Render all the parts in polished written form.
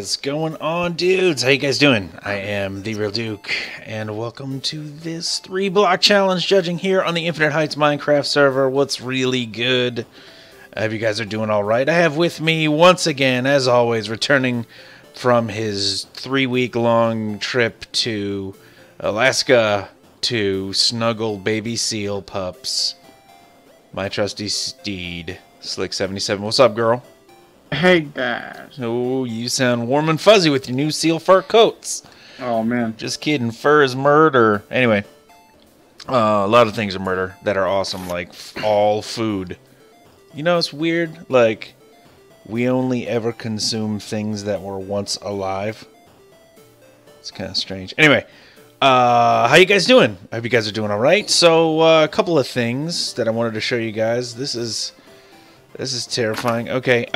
is going on, dudes? How you guys doing? I am TheeRealDuke, and welcome to this 3 block challenge judging here on the InfiniteHeights Minecraft server. What's really good? I hope you guys are doing alright. I have with me, once again, as always, returning from his 3-week-long trip to Alaska to snuggle baby seal pups, my trusty steed, Slick77. What's up, girl? Hey guys. Oh, you sound warm and fuzzy with your new seal fur coats. Oh man. Just kidding. Fur is murder. Anyway, a lot of things are murder that are awesome, like all food. You know, it's weird. Like, we only ever consume things that were once alive. It's kind of strange. Anyway, how you guys doing? I hope you guys are doing all right. So, a couple of things that I wanted to show you guys. This is terrifying. Okay,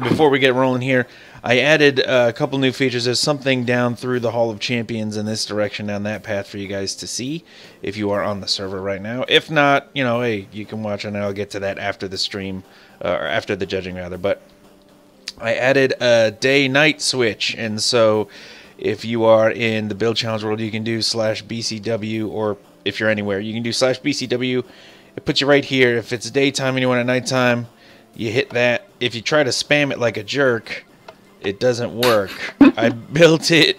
before we get rolling here, I added a couple new features. There's something down through the Hall of Champions in this direction, down that path for you guys to see if you are on the server right now. If not, you know, hey, you can watch, and I'll get to that after the stream, or after the judging, rather. But I added a day-night switch, and so if you are in the build challenge world, you can do /BCW, or if you're anywhere, you can do /BCW. It puts you right here. If it's daytime and you want it nighttime, you hit that. If you try to spam it like a jerk, it doesn't work. I built it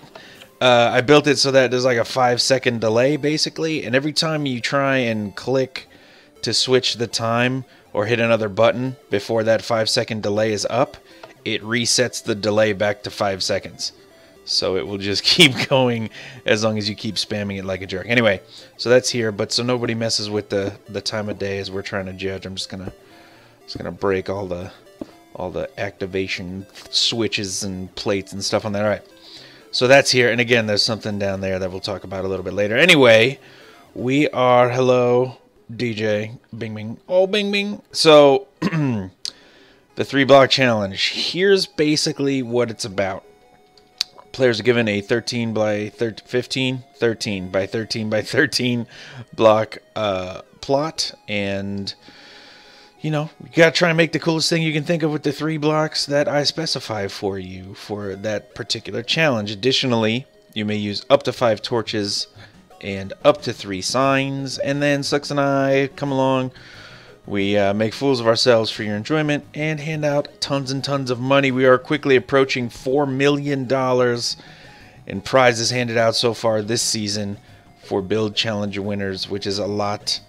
so that there's like a 5-second delay, basically. And every time you try and click to switch the time or hit another button before that 5-second delay is up, it resets the delay back to 5 seconds. So it will just keep going as long as you keep spamming it like a jerk. Anyway, so that's here, but so nobody messes with the time of day as we're trying to judge. I'm just gonna break all the activation switches and plates and stuff on that. All right, so that's here, and again, there's something down there that we'll talk about a little bit later. Anyway, we are hello DJ Bing Bing. Oh, Bing Bing. So the 3 block challenge. Here's basically what it's about. Players are given a 13 by 13 by 13 by 13 block plot, and you know, you gotta try and make the coolest thing you can think of with the 3 blocks that I specify for you for that particular challenge. Additionally, you may use up to 5 torches and up to 3 signs, and then Slicks and I come along. We make fools of ourselves for your enjoyment and hand out tons and tons of money. We are quickly approaching $4 million in prizes handed out so far this season for Build Challenger winners, which is a lot.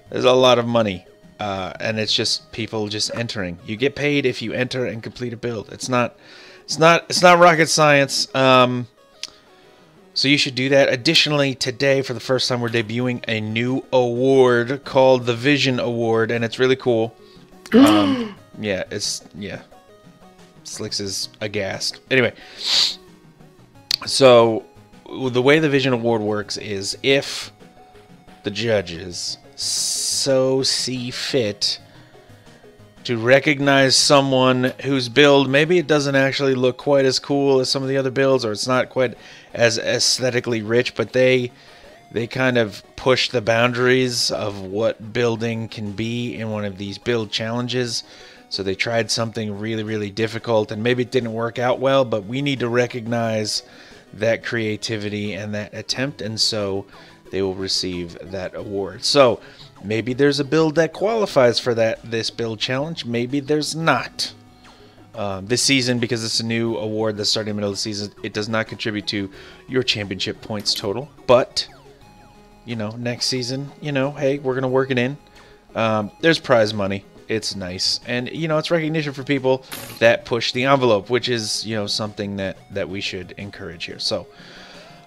There's a lot of money, and it's just people just entering. You get paid if you enter and complete a build. It's not rocket science. So you should do that. Additionally, today, for the first time, we're debuting a new award called the Vision Award, and it's really cool. Yeah. Slicks is aghast. Anyway, so the way the Vision Award works is if the judges so see fit to recognize someone whose build, maybe it doesn't actually look quite as cool as some of the other builds, or it's not quite as aesthetically rich, but they kind of push the boundaries of what building can be in one of these build challenges. So they tried something really, really difficult, and maybe it didn't work out well, but we need to recognize that creativity and that attempt, and so they will receive that award. So maybe there's a build that qualifies for this build challenge. Maybe there's not. This season, because it's a new award that's starting in the middle of the season, it does not contribute to your championship points total. But, you know, next season, you know, hey, we're going to work it in. There's prize money. It's nice. And, you know, it's recognition for people that push the envelope, which is, you know, something that we should encourage here. So,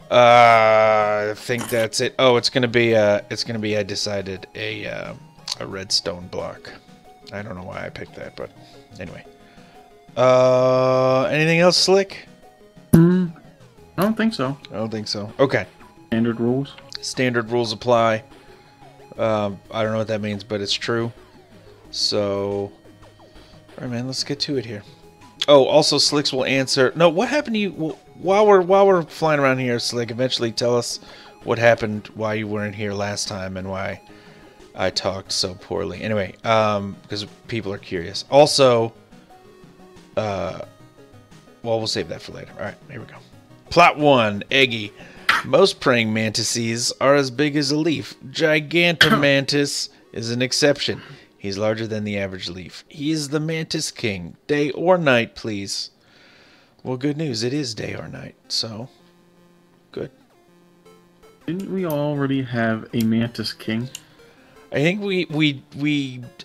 I think that's it. Oh, it's gonna be I decided a redstone block. I don't know why I picked that, but anyway. Anything else, Slick? I don't think so. I don't think so. Okay. Standard rules. Standard rules apply. I don't know what that means, but it's true. So, all right, man. Let's get to it here. Oh, also, Slicks will answer. No, what happened to you? Well, while we're flying around here, Slick, eventually tell us what happened, why you weren't here last time, and why I talked so poorly. Anyway, because people are curious. Also, well, we'll save that for later. All right, here we go. Plot 1, Eggy. Most praying mantises are as big as a leaf. Gigantomantis is an exception. He's larger than the average leaf. He is the mantis king. Day or night, please. Well, good news. It is day or night, so good. Didn't we already have a mantis king? I think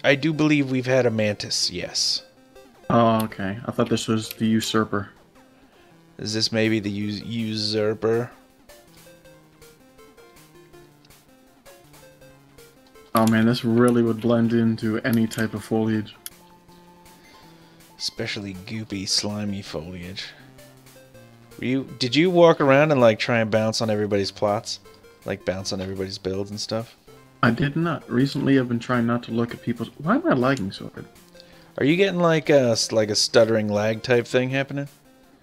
I do believe we've had a mantis, yes. Oh, okay. I thought this was the usurper. Is this maybe the usurper? Oh man, this really would blend into any type of foliage. Especially goopy, slimy foliage. Did you walk around and like try and bounce on everybody's plots? Like bounce on everybody's builds and stuff? I did not. Recently I've been trying not to look at people's... Why am I lagging so good? Are you getting like a stuttering lag type thing happening?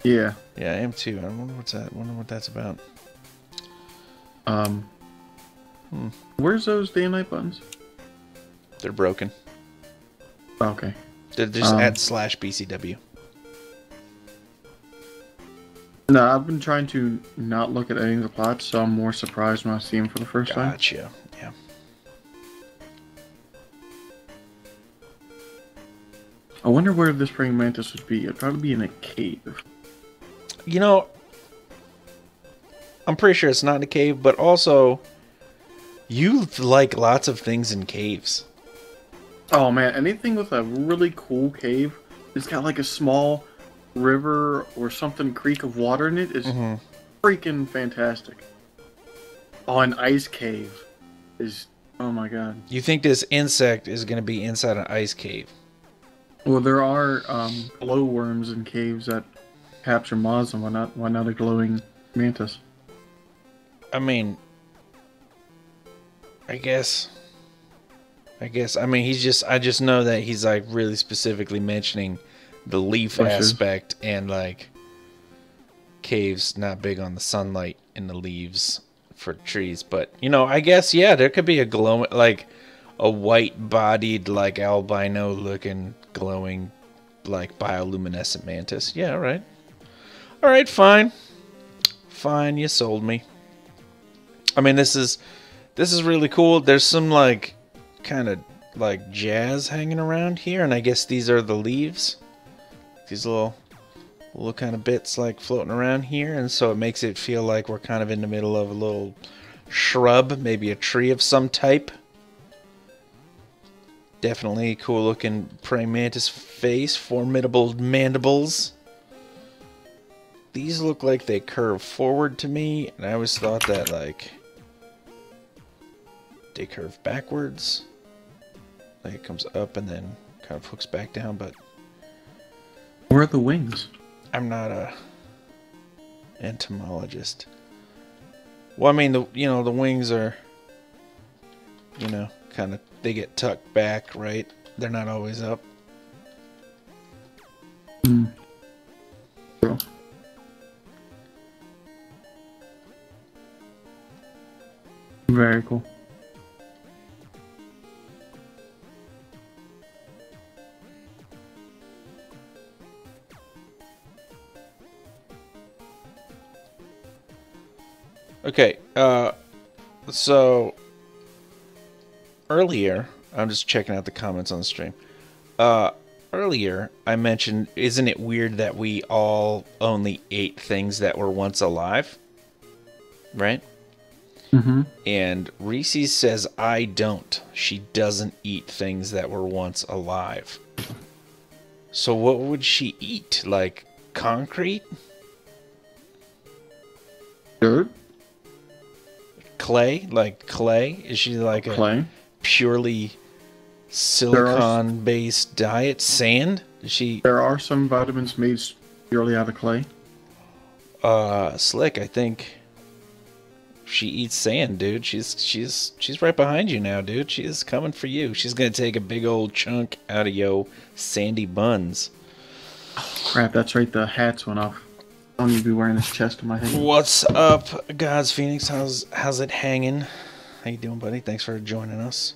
Yeah. Yeah, I am too. I wonder what's that. I wonder what that's about. Where's those day and night buttons? They're broken. Okay. They're just at /BCW. No, I've been trying to not look at any of the plots, so I'm more surprised when I see them for the first time. Gotcha. Yeah. I wonder where this praying mantis would be. It'd probably be in a cave. You know, I'm pretty sure it's not in a cave, but also, you like lots of things in caves. Oh man, anything with a really cool cave that's got like a small river or something, creek of water in it is freaking fantastic. Oh, an ice cave is... Oh my god. You think this insect is going to be inside an ice cave? Well, there are glowworms in caves that capture moths, and why not a glowing mantis? I mean, I guess. I mean, I just know that he's like really specifically mentioning the leaf aspect and like caves not big on the sunlight in the leaves for trees. But, you know, I guess, yeah, there could be a glowing, like a white bodied, like albino looking glowing, like bioluminescent mantis. Yeah, all right. All right, fine. Fine, you sold me. I mean, this is really cool. There's some like kind of like jazz hanging around here, and I guess these are the leaves. These little kind of bits like floating around here, and so it makes it feel like we're kind of in the middle of a little shrub, maybe a tree of some type. Definitely cool looking praying mantis face, formidable mandibles. These look like they curve forward to me, and I always thought that like they curve backwards. Like it comes up and then kind of hooks back down, but Where are the wings? I'm not a entomologist. Well, I mean, the wings are, kind of, they get tucked back, right? They're not always up. True. Very cool. Okay, so earlier, I'm just checking out the comments on the stream. Earlier, I mentioned, isn't it weird that we all only ate things that were once alive? Right? Mm-hmm. And Reese says, I don't. She doesn't eat things that were once alive. So what would she eat? Like concrete? Dirt? Clay? Like clay? Is she like a Clay? purely silicon-based diet? Sand? Is she... There are some vitamins made purely out of clay. Slick, I think she eats sand, dude. She's right behind you now, dude. She is coming for you. She's gonna take a big old chunk out of yo sandy buns. Crap, that's right, the hats went off. I don't need to be wearing this chest on my head. What's up, God's Phoenix? How's it hanging? How you doing, buddy? Thanks for joining us.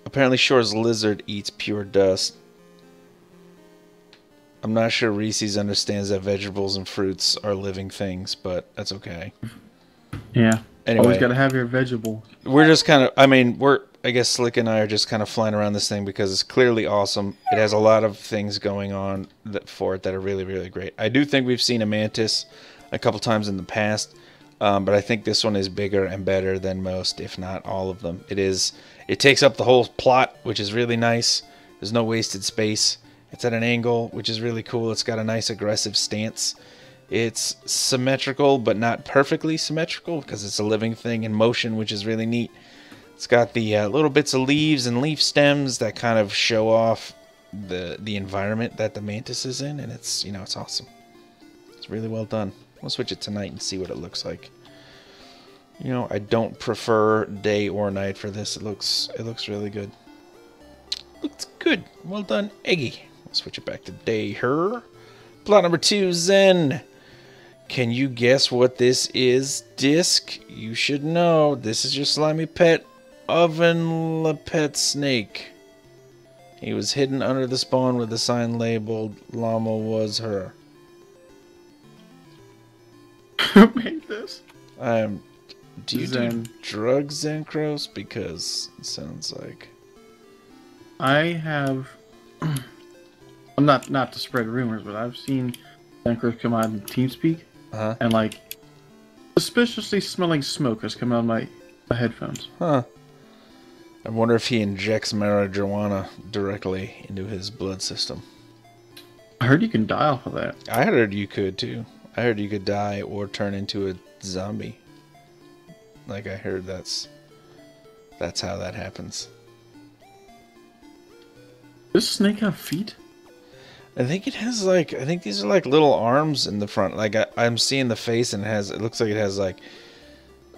Apparently Shore's lizard eats pure dust. I'm not sure Reese's understands that vegetables and fruits are living things, but that's okay. Yeah. Anyway, Always got to have your vegetable. we're just kind of, I guess Slick and I are just kind of flying around this thing because it's clearly awesome. It has a lot of things going on for it that are really, really great. I do think we've seen a mantis a couple times in the past, but I think this one is bigger and better than most, if not all of them. It takes up the whole plot, which is really nice. There's no wasted space. It's at an angle, which is really cool. It's got a nice aggressive stance. It's symmetrical, but not perfectly symmetrical because it's a living thing in motion, which is really neat. It's got the little bits of leaves and leaf stems that kind of show off the environment that the mantis is in, and it's awesome. It's really well done. We'll switch it to night and see what it looks like. I don't prefer day or night for this. It looks really good. Looks good. Well done, Eggy. We'll switch it back to day here. Plot number 2, Zen. Can you guess what this is, Disc? You should know. This is your slimy pet, Oven Lepet Snake. He was hidden under the spawn with a sign labeled Llama was her. Who made this? Do you do drugs, Zenkros? Because it sounds like... I have... I'm not to spread rumors, but I've seen Zenkros come out in TeamSpeak, and like suspiciously smelling smoke has come out of my headphones. Huh. I wonder if he injects marijuana directly into his blood system. I heard you can die off of that. I heard you could too. I heard you could die or turn into a zombie. Like I heard that's how that happens. Does this snake have feet? I think it has I think these are like little arms in the front. Like I'm seeing the face and it looks like it has like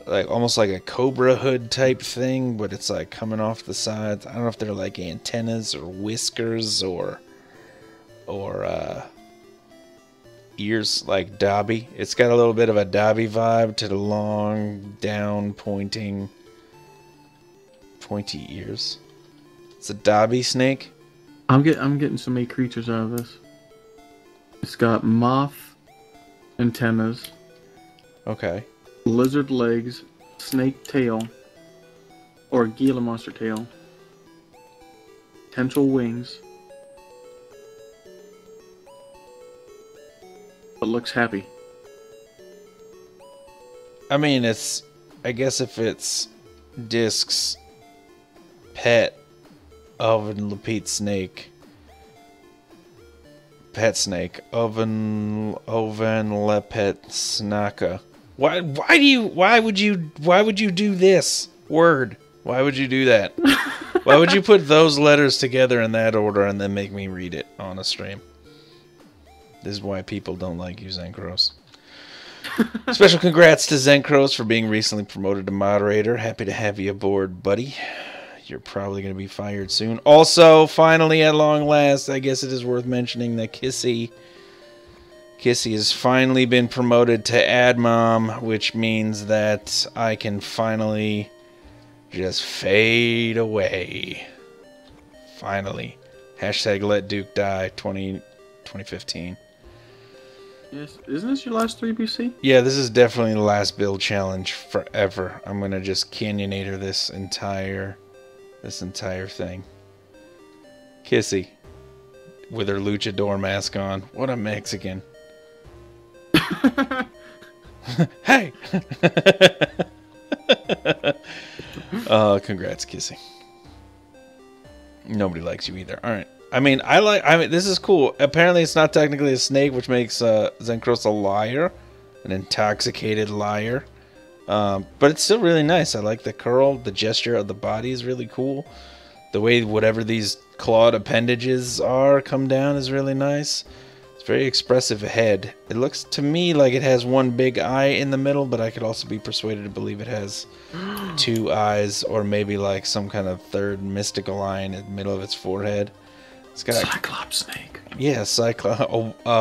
almost like a cobra hood type thing, but it's like coming off the sides. I don't know if they're like antennas or whiskers or ears like Dobby. It's got a little bit of a Dobby vibe to the long down pointy ears. It's a Dobby snake. I'm getting some eight creatures out of this. It's got moth antennas. Okay. Lizard legs, snake tail, or Gila monster tail. Potential wings. But looks happy. I mean, I guess if it's Disc's pet Oven Lepet Snake. Pet snake. Oven Lepet Snaka. Why would you do this word? Why would you do that? Why would you put those letters together in that order and then make me read it on a stream? This is why people don't like you, Zenkros. Special congrats to Zenkros for being recently promoted to moderator. Happy to have you aboard, buddy. You're probably going to be fired soon. Also, finally, at long last, I guess it is worth mentioning that Kissy has finally been promoted to admom, which means that I can finally just fade away. Finally. Hashtag let Duke die 2015. Yes, isn't this your last 3BC? Yeah, this is definitely the last build challenge forever. I'm going to just Canyonator this entire thing. Kissy with her luchador mask on. What a Mexican. Hey. Congrats, Kissy. Nobody likes you either. All right. I mean, this is cool. Apparently it's not technically a snake, which makes Zenkros a liar, an intoxicated liar. But it's still really nice. I like the curl. The gesture of the body is really cool. The way whatever these clawed appendages are come down is really nice. It's very expressive head. It looks to me like it has one big eye in the middle, but I could also be persuaded to believe it has two eyes, or maybe like some kind of third mystical eye in the middle of its forehead. It's got Cyclops snake. Yeah,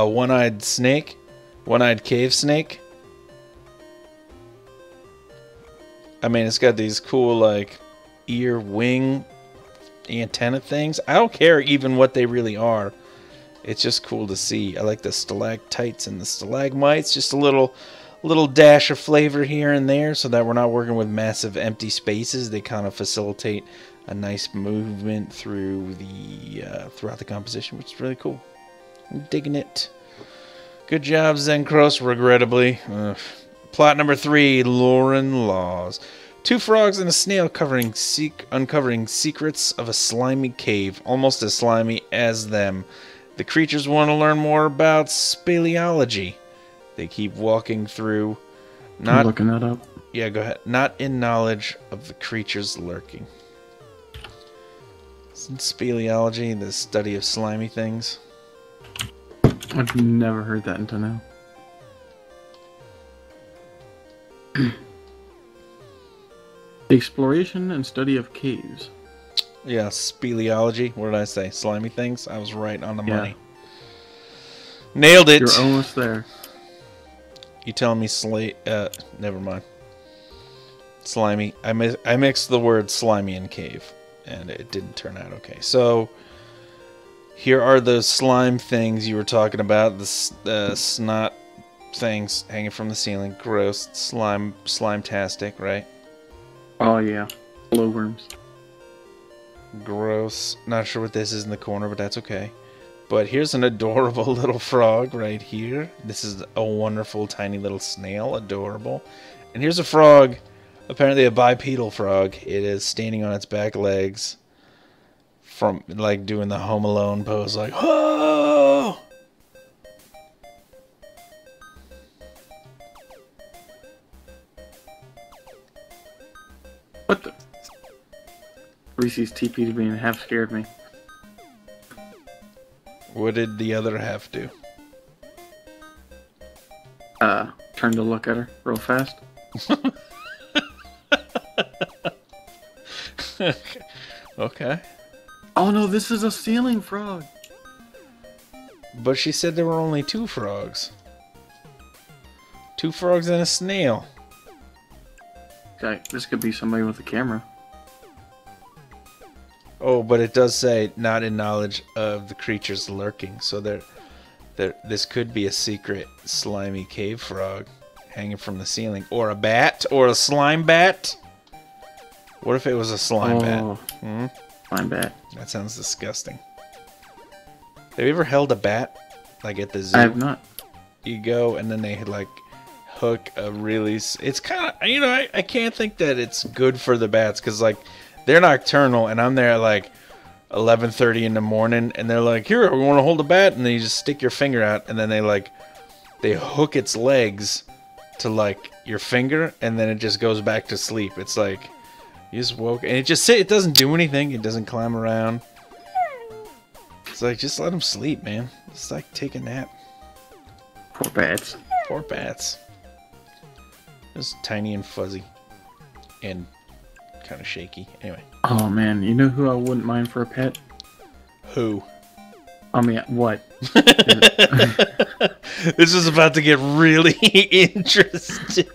one-eyed snake, one-eyed cave snake. I mean, it's got these cool, like, ear, wing, antenna things. I don't care even what they really are. It's just cool to see. I like the stalactites and the stalagmites. Just a little dash of flavor here and there so that we're not working with massive empty spaces. They kind of facilitate a nice movement through the throughout the composition, which is really cool. I'm digging it. Good job, Zencross, regrettably. Plot number 3, Lauren Laws. 2 frogs and a snail uncovering secrets of a slimy cave, almost as slimy as them. The creatures want to learn more about speleology. They keep walking through. I'm looking that up. Yeah, go ahead. Not in knowledge of the creatures lurking. Isn't speleology the study of slimy things? I've never heard that until now. The exploration and study of caves. Yeah, speleology. What did I say? Slimy things? I was right on the money. Nailed it. You're almost there. You telling me never mind. Slimy. I mixed the word slimy and cave, and it didn't turn out okay. So, here are those slime things you were talking about. The snot things hanging from the ceiling. Gross. Slime-tastic, right? Oh, yeah. Glowworms. Gross. Not sure what this is in the corner, but that's okay. But here's an adorable little frog right here. This is a wonderful tiny little snail. Adorable. And here's a frog. Apparently a bipedal frog. It is standing on its back legs. From, like, doing the Home Alone pose. Like, oh! What the? Reese's TP to me and half scared me. What did the other half do? Turn to look at her real fast. Okay. Oh no, this is a ceiling frog. But she said there were only 2 frogs. 2 frogs and a snail. Okay, this could be somebody with a camera. Oh, but it does say not in knowledge of the creatures lurking. So this could be a secret slimy cave frog hanging from the ceiling. Or a bat. Or a slime bat. What if it was a slime bat? Hmm? Slime bat. That sounds disgusting. Have you ever held a bat? Like at the zoo? I have not. You go and then they like hook a really... It's kind of... You know, I can't think that it's good for the bats because like... They're nocturnal, and I'm there at like 11:30 in the morning, and they're like, "Here, we want to hold a bat," and then you just stick your finger out, and then they hook its legs to like your finger, and then it just goes back to sleep. It's like you just woke, and it doesn't do anything. It doesn't climb around. It's like just let them sleep, man. It's like take a nap. Poor bats. Poor bats. Just tiny and fuzzy, and kind of shaky. Anyway. Oh man, you know who I wouldn't mind for a pet? Who? I mean, what? This is about to get really interesting.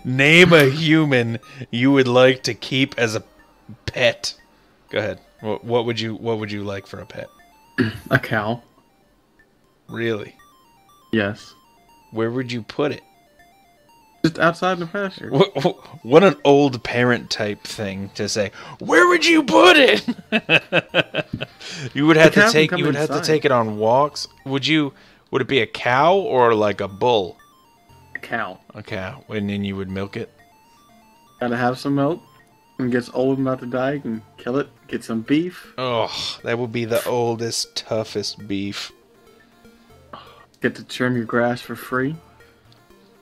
Name a human you would like to keep as a pet. Go ahead. What would you like for a pet? A cow. Really? Yes. Where would you put it? Just outside the pasture. What an old parent type thing to say. Where would you put it? You would have to take. You would have to take it on walks. Would it be a cow or like a bull? A cow. A cow, and then you would milk it. Gotta have some milk. When it gets old and about to die, you can kill it. Get some beef. Oh, that would be the oldest, toughest beef. Get to trim your grass for free.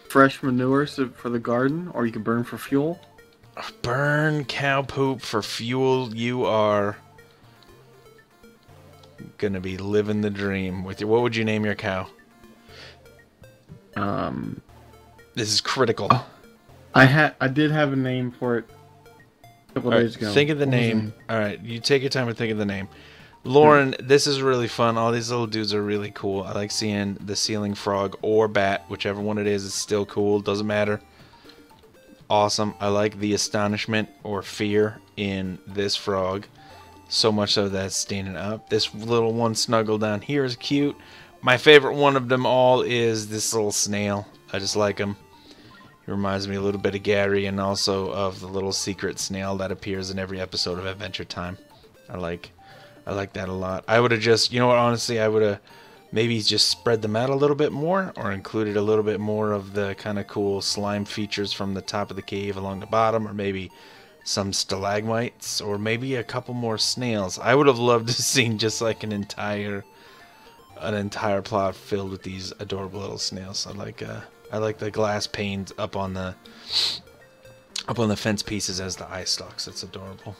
Fresh manure for the garden, or you can burn for fuel. Burn cow poop for fuel. You are gonna be living the dream with you. What would you name your cow? This is critical. Oh, I did have a name for it a couple days ago. Think of the name. All right, you take your time and think of the name. Lauren, this is really fun. All these little dudes are really cool. I like seeing the ceiling frog or bat, whichever one it is still cool. Doesn't matter. Awesome. I like the astonishment or fear in this frog. So much so that it's standing up. This little one snuggled down here is cute. My favorite one of them all is this little snail. I just like him. He reminds me a little bit of Gary and also of the little secret snail that appears in every episode of Adventure Time. I like that a lot. I would have just, you know what, honestly, I would have maybe just spread them out a little bit more or included a little bit more of the kind of cool slime features from the top of the cave along the bottom, or maybe some stalagmites, or maybe a couple more snails. I would have loved to see just like an entire plot filled with these adorable little snails. I like the glass panes up on the fence pieces as the eye stalks. It's adorable.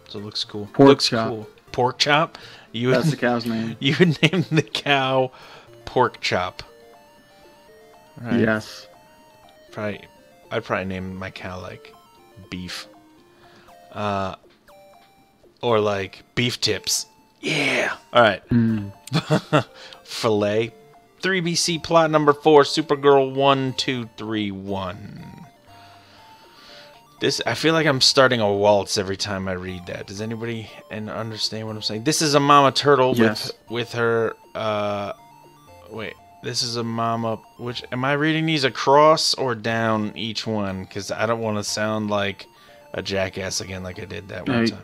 So it looks cool. Pork looks chop. cool. Pork chop? That's the cow's name. You would name the cow Pork Chop. Right. Yes. I'd probably name my cow like Beef. Or like Beef Tips. Yeah. All right. Filet. 3BC plot number 4. Supergirl 1231. This, I feel like I'm starting a waltz every time I read that. Does anybody understand what I'm saying? This is a mama turtle with her. Wait. This is a mama. Which am I reading these across or down each one? Because I don't want to sound like a jackass again, like I did that one time.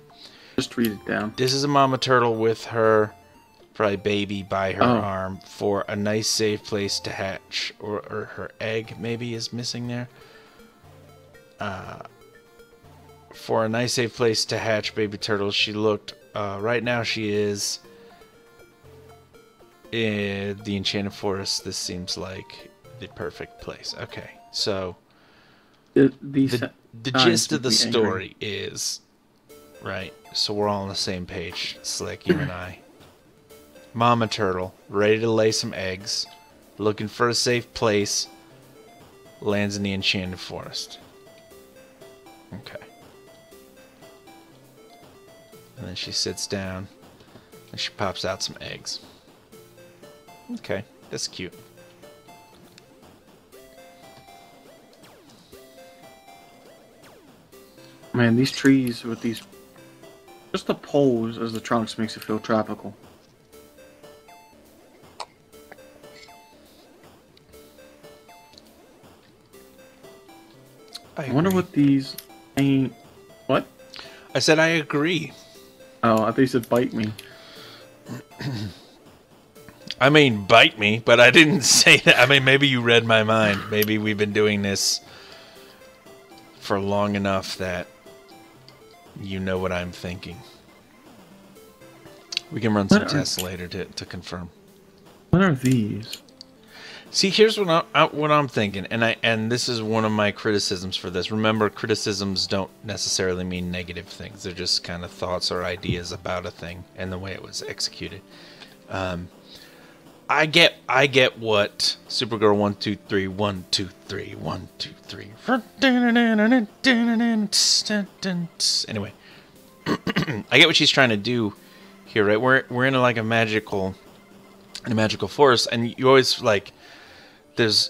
Just read it down. This is a mama turtle with her probably baby by her arm for a nice safe place to hatch, or her egg maybe is missing there. For a nice safe place to hatch baby turtles. She looked, right now she is in the Enchanted Forest. This seems like the perfect place. Okay, so the gist of the story is, right, so we're all on the same page, Slick, you and I. Mama turtle, ready to lay some eggs, looking for a safe place, lands in the Enchanted Forest. Okay. And then she sits down and she pops out some eggs. Okay, that's cute. Man, these trees with these, just the poles as the trunks makes it feel tropical. I wonder what these ain't. What? I said I agree. Oh, I thought you said bite me. I mean, bite me, but I didn't say that. I mean, maybe you read my mind. Maybe we've been doing this for long enough that you know what I'm thinking. We can run some tests later to confirm. What are these? See, here's what I'm thinking, and this is one of my criticisms for this. Remember, criticisms don't necessarily mean negative things. They're just kind of thoughts or ideas about a thing and the way it was executed. I get what Supergirl 123 123 123. Anyway, I get what she's trying to do here, right? We're in a magical forest, and you always like.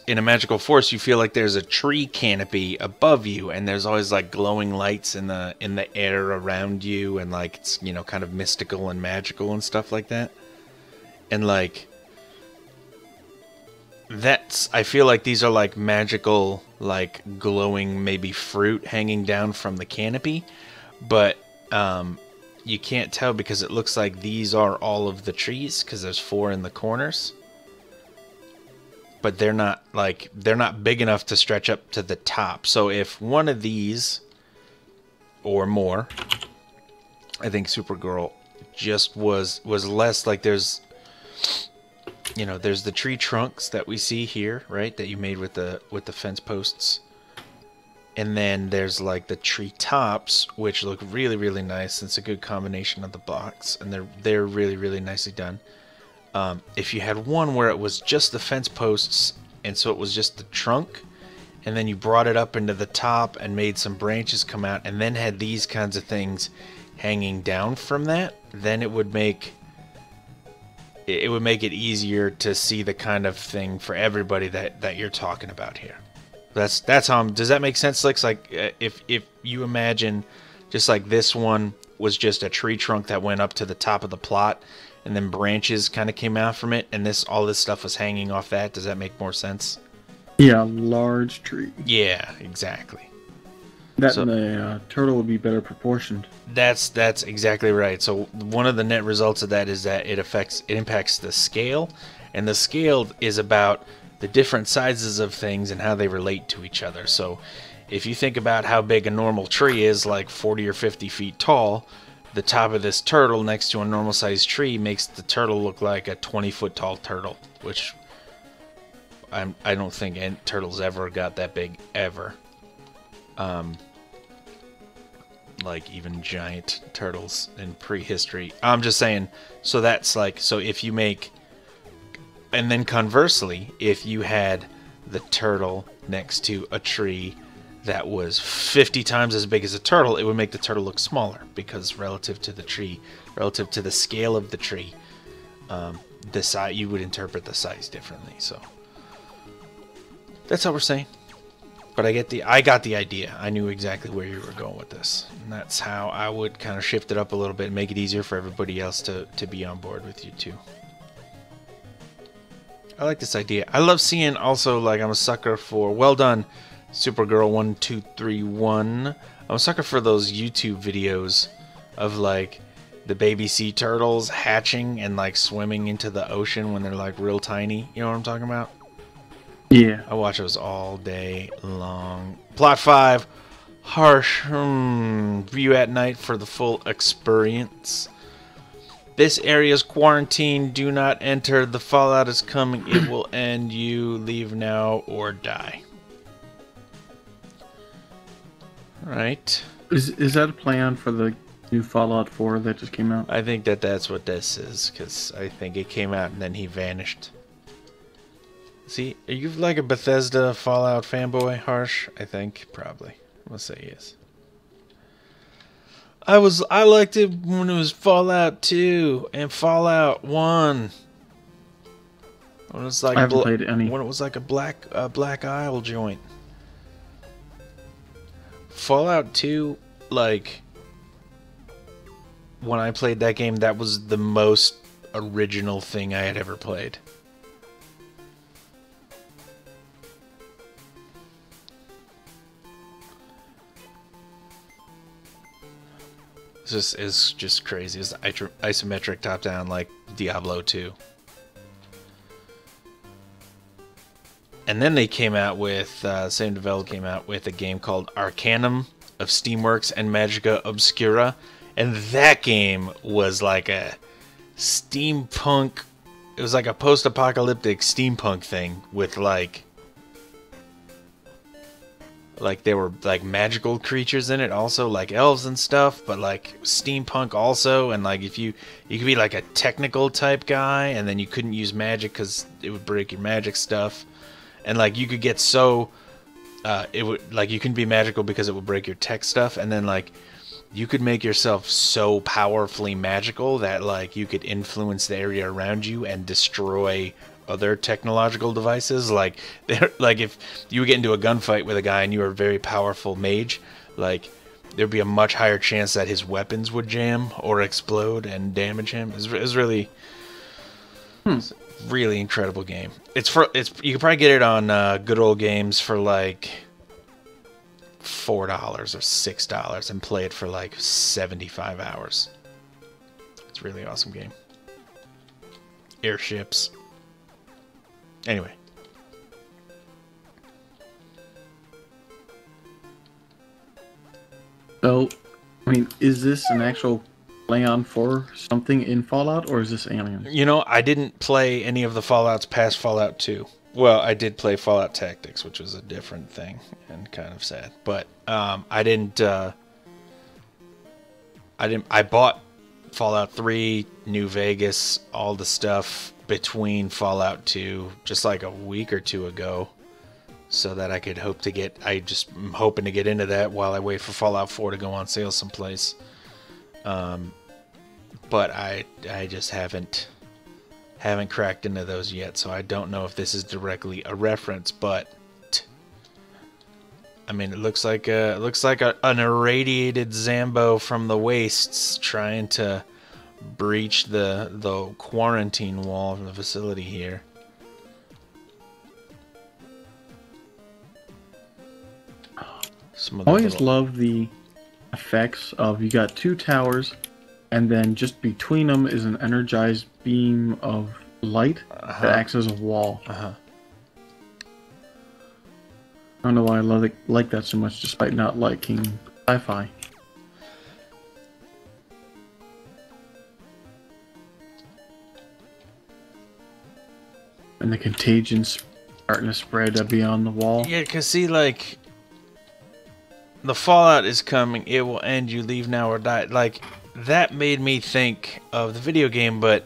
In a magical forest, you feel like there's a tree canopy above you, and there's always like glowing lights in the air around you, and like it's, you know, kind of mystical and magical and stuff like that. And like I feel like these are like magical, like glowing maybe fruit hanging down from the canopy, but you can't tell because it looks like these are all of the trees because there's 4 in the corners. But they're not big enough to stretch up to the top. So if one of these or more, I think Supergirl just was less like there's the tree trunks that we see here, right? That you made with the fence posts. And then there's like the tree tops, which look really, really nice. It's a good combination of the blocks, and they're really, really nicely done. If you had one where it was just the fence posts, and so it was just the trunk, and then you brought it up into the top and made some branches come out, and then had these kinds of things hanging down from that, then it would make it easier to see the kind of thing for everybody that you're talking about here. That's how does that make sense? Like if you imagine just like this one was just a tree trunk that went up to the top of the plot, and then branches kind of came out from it, and all this stuff was hanging off that. Does that make more sense? Yeah, large tree. Yeah, exactly. That and the turtle would be better proportioned. That's exactly right. So one of the net results of that is that it impacts the scale, and the scale is about the different sizes of things and how they relate to each other. So if you think about how big a normal tree is, like 40 or 50 feet tall, the top of this turtle next to a normal sized tree makes the turtle look like a 20-foot tall turtle, which I don't think turtles ever got that big ever. Like even giant turtles in prehistory. I'm just saying, so that's like, so if you make, and then conversely, if you had the turtle next to a tree that was 50 times as big as a turtle, it would make the turtle look smaller, because relative to the tree, relative to the scale of the tree, the size, you would interpret the size differently. So that's what we're saying. But I got the idea. I knew exactly where you were going with this. And that's how I would kind of shift it up a little bit and make it easier for everybody else to be on board with you too. I like this idea. I love seeing also, like, I'm a sucker for, well done, Supergirl1231. I'm a sucker for those YouTube videos of, like, the baby sea turtles hatching and, like, swimming into the ocean when they're, like, real tiny. You know what I'm talking about? Yeah. I watch those all day long. Plot 5. Harsh. View at night for the full experience. This area is quarantined. Do not enter. The fallout is coming. It will end you. Leave now or die. Alright. Is that a plan for the new Fallout 4 that just came out? I think that's what this is, because I think it came out and then he vanished. See, are you like a Bethesda Fallout fanboy, Harsh? I think, probably. I'm gonna say yes. I liked it when it was Fallout 2 and Fallout 1. When it was like I haven't played any. When it was like a Black Isle joint. Fallout 2, like, when I played that game, that was the most original thing I had ever played. It's just crazy. It's isometric top-down like Diablo 2. And then they came out with, same developer came out with a game called Arcanum of Steamworks and Magica Obscura. And that game was like a steampunk, it was like a post-apocalyptic steampunk thing with like there were like magical creatures in it also, like elves and stuff, but like steampunk also. And like if you could be like a technical type guy, and then you couldn't use magic because it would break your magic stuff. And like you could get so it would, like, you couldn't be magical because it would break your tech stuff. And then like you could make yourself so powerfully magical that like you could influence the area around you and destroy other technological devices. Like if you would get into a gunfight with a guy and you were a very powerful mage, like there'd be a much higher chance that his weapons would jam or explode and damage him. It's really it's a really incredible game. You could probably get it on Good Old Games for like $4 or $6 and play it for like 75 hours. It's a really awesome game. Airships. Anyway. So, I mean, is this an actual play-on for something in Fallout, or is this Aliens? You know, I didn't play any of the Fallouts past Fallout 2. Well, I did play Fallout Tactics, which was a different thing and kind of sad. But I bought Fallout 3, New Vegas, all the stuff between Fallout 2 just like a week or two ago, so that I could hope to get, I'm hoping to get into that while I wait for Fallout 4 to go on sale someplace. But I just haven't cracked into those yet, so I don't know if this is directly a reference, but I mean, it looks like an irradiated Zambo from the wastes trying to breach the quarantine wall of the facility here. I always love the effects of you got two towers, and then just between them is an energized beam of light that acts as a wall. I don't know why I like that so much, despite not liking sci-fi. And the contagion starting to spread beyond the wall. Yeah, because see, like, the fallout is coming, it will end, you leave now or die. Like, that made me think of the video game, but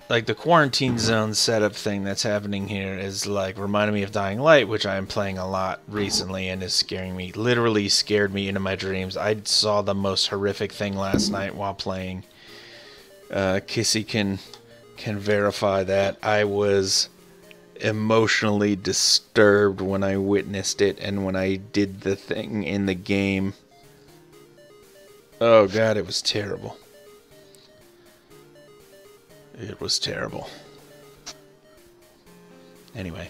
like the quarantine zone setup thing that's happening here is like reminding me of Dying Light, which I am playing a lot recently and is scaring me, literally scared me into my dreams. I saw the most horrific thing last night while playing. Kissy can verify that. I was emotionally disturbed when I witnessed it and when I did the thing in the game. Oh god, it was terrible. It was terrible. Anyway.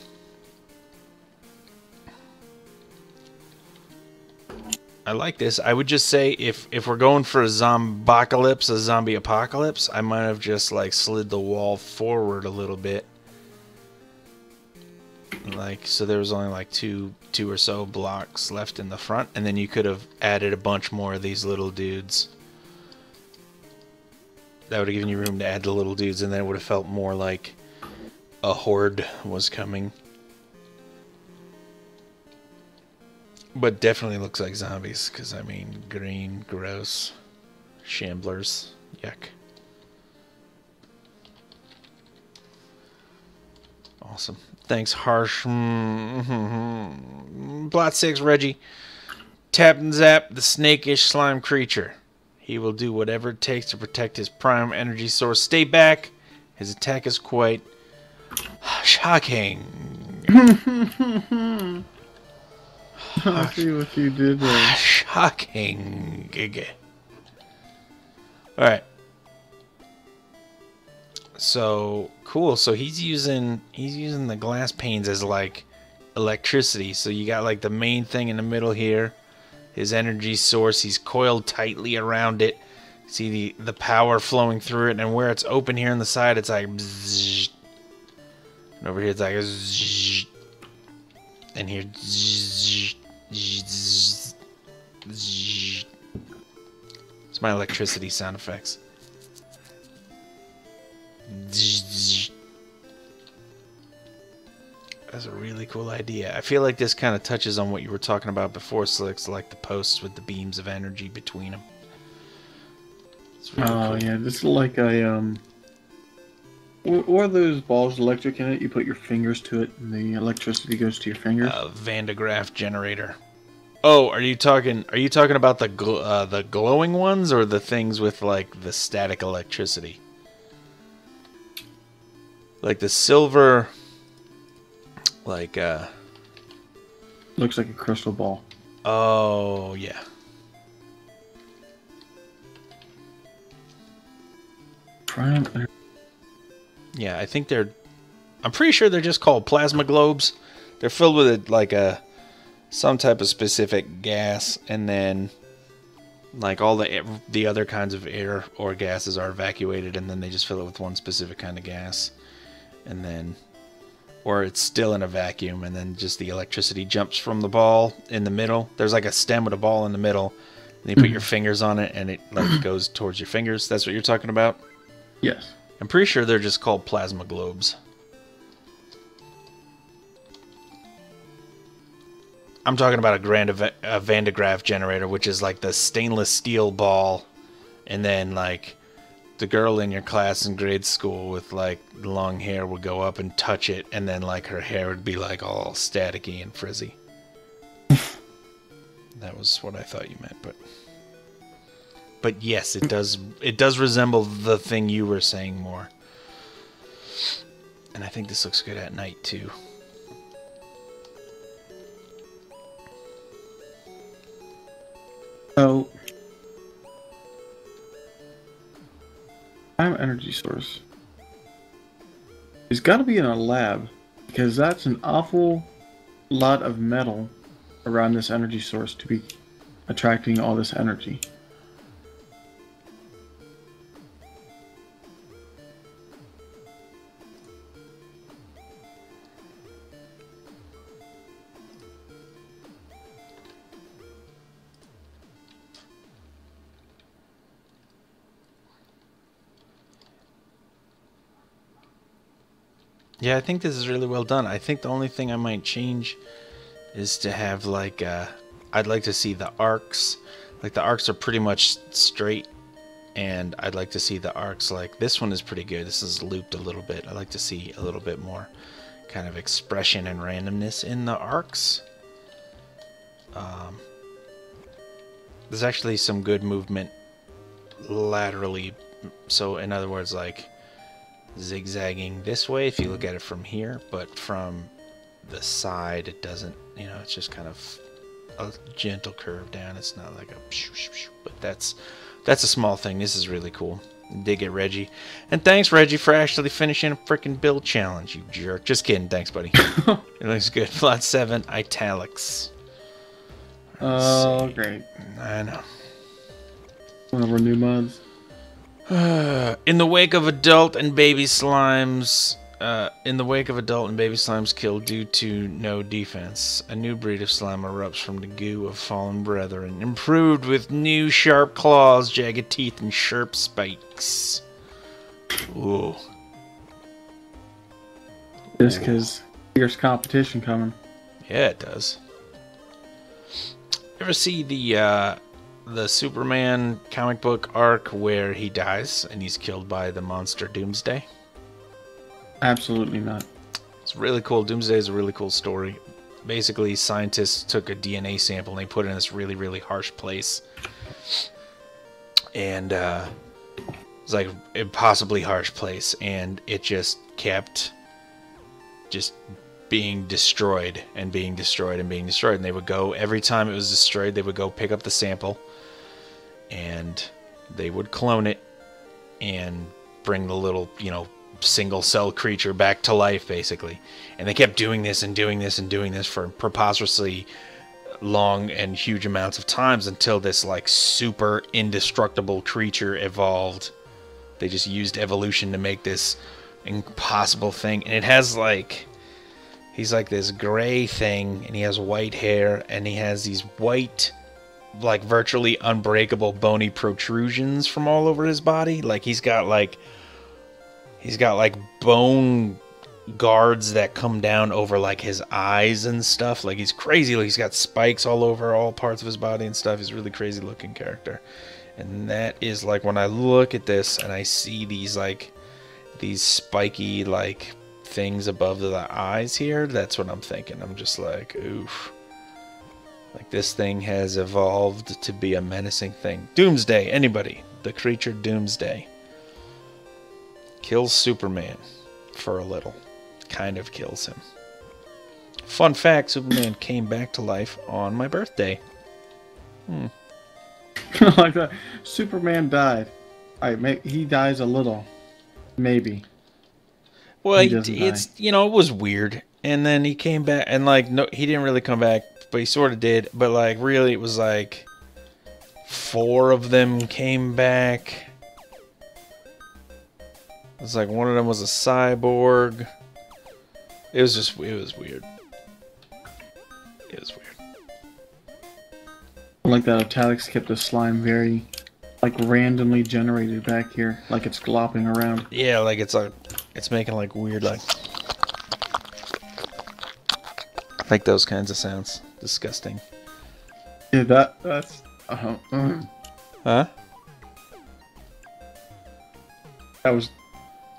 I like this. I would just say if we're going for a zombocalypse, a zombie apocalypse, I might have just like slid the wall forward a little bit. Like, so there was only like two or so blocks left in the front, and then you could have added a bunch more of these little dudes. That would have given you room to add the little dudes, and then it would have felt more like a horde was coming. But definitely looks like zombies, because, I mean, green, gross, shamblers, yuck. Awesome. Thanks, Harsh. Blot 6, Reggie. Tap and zap the snakish slime creature. He will do whatever it takes to protect his prime energy source. Stay back. His attack is quite shocking. I see what you did there. Shocking. Alright. So cool. So he's using the glass panes as like electricity. So you got like the main thing in the middle here. His energy source, he's coiled tightly around it. See the power flowing through it, and where it's open here on the side, it's like bzzz. And over here it's like zzz. And here zzz, zzz, zzz. It's my electricity sound effects. Zzz. That's a really cool idea. I feel like this kind of touches on what you were talking about before, Slicks, like the posts with the beams of energy between them. Really cool. Yeah, this is like a or those balls electric in it. You put your fingers to it, and the electricity goes to your fingers. Van de Graaff generator. Oh, are you talking about the glowing ones or the things with like the static electricity? Like the silver. Like, looks like a crystal ball. Oh, yeah. Yeah, I think I'm pretty sure they're just called plasma globes. They're filled with some type of specific gas, and then like all the other kinds of air or gases are evacuated, and then they just fill it with one specific kind of gas, and then. Or it's still in a vacuum, and then just the electricity jumps from the ball in the middle. There's like a stem with a ball in the middle, and you put your fingers on it, and it like goes towards your fingers. That's what you're talking about? Yes. I'm pretty sure they're just called plasma globes. I'm talking about a Van de Graaff generator, which is like the stainless steel ball, and then like the girl in your class in grade school with like long hair would go up and touch it, and then like her hair would be like all staticky and frizzy. That was what I thought you meant, but yes, it does resemble the thing you were saying more. And I think this looks good at night too. Oh, prime energy source. It's got to be in a lab because that's an awful lot of metal around this energy source to be attracting all this energy. Yeah, I think this is really well done. I think the only thing I might change is to have like I'd like to see the arcs. Like the arcs are pretty much straight, and I'd like to see the arcs like this one is pretty good. This is looped a little bit. I'd like to see a little bit more kind of expression and randomness in the arcs. There's actually some good movement laterally. So in other words, like zigzagging this way if you look at it from here, but from the side it doesn't, you know, it's just kind of a gentle curve down. It's not like a but that's a small thing. This is really cool. Dig it, Reggie. And thanks, Reggie, for actually finishing a freaking build challenge, you jerk. Just kidding. Thanks, buddy. It looks good. Plot 7 italics. Oh, great. I know. One of our new mods. In the wake of adult and baby slimes killed due to no defense, a new breed of slime erupts from the goo of fallen brethren, improved with new sharp claws, jagged teeth, and sharp spikes. Ooh. Just because fierce competition coming. Yeah, it does. Ever see the Superman comic book arc where he dies and he's killed by the monster Doomsday? Absolutely not. It's really cool. Doomsday is a really cool story. Basically, scientists took a DNA sample and they put it in this really, really harsh place. And it's like an impossibly harsh place. And it just kept just being destroyed and being destroyed and being destroyed. And they would go, every time it was destroyed, they would go pick up the sample. And they would clone it and bring the little, you know, single cell creature back to life, basically. And they kept doing this and doing this and doing this for preposterously long and huge amounts of times until this like super indestructible creature evolved. They just used evolution to make this impossible thing. And it has like, he's like this gray thing, and he has white hair, and he has these white, like virtually unbreakable bony protrusions from all over his body. Like he's got like bone guards that come down over like his eyes and stuff. Like he's crazy. Like he's got spikes all over all parts of his body and stuff. He's a really crazy looking character. And that is like when I look at this and I see these like these spiky like things above the eyes here, that's what I'm thinking. I'm just like, oof. Like this thing has evolved to be a menacing thing. Doomsday, anybody? The creature Doomsday kills Superman for a little. Kind of kills him. Fun fact, Superman came back to life on my birthday. Like that. Superman died. He dies a little. Maybe. Well, it's, you know, it was weird. And then he came back, and like, no, he didn't really come back, but he sort of did. But like, really, it was like 4 of them came back. It was like one of them was a cyborg. It was just, it was weird. It was weird. I like that italics kept the slime very, like, randomly generated back here, like it's glopping around. Yeah, like it's making like weird, like those kinds of sounds. Disgusting. Yeah, that's Huh? that was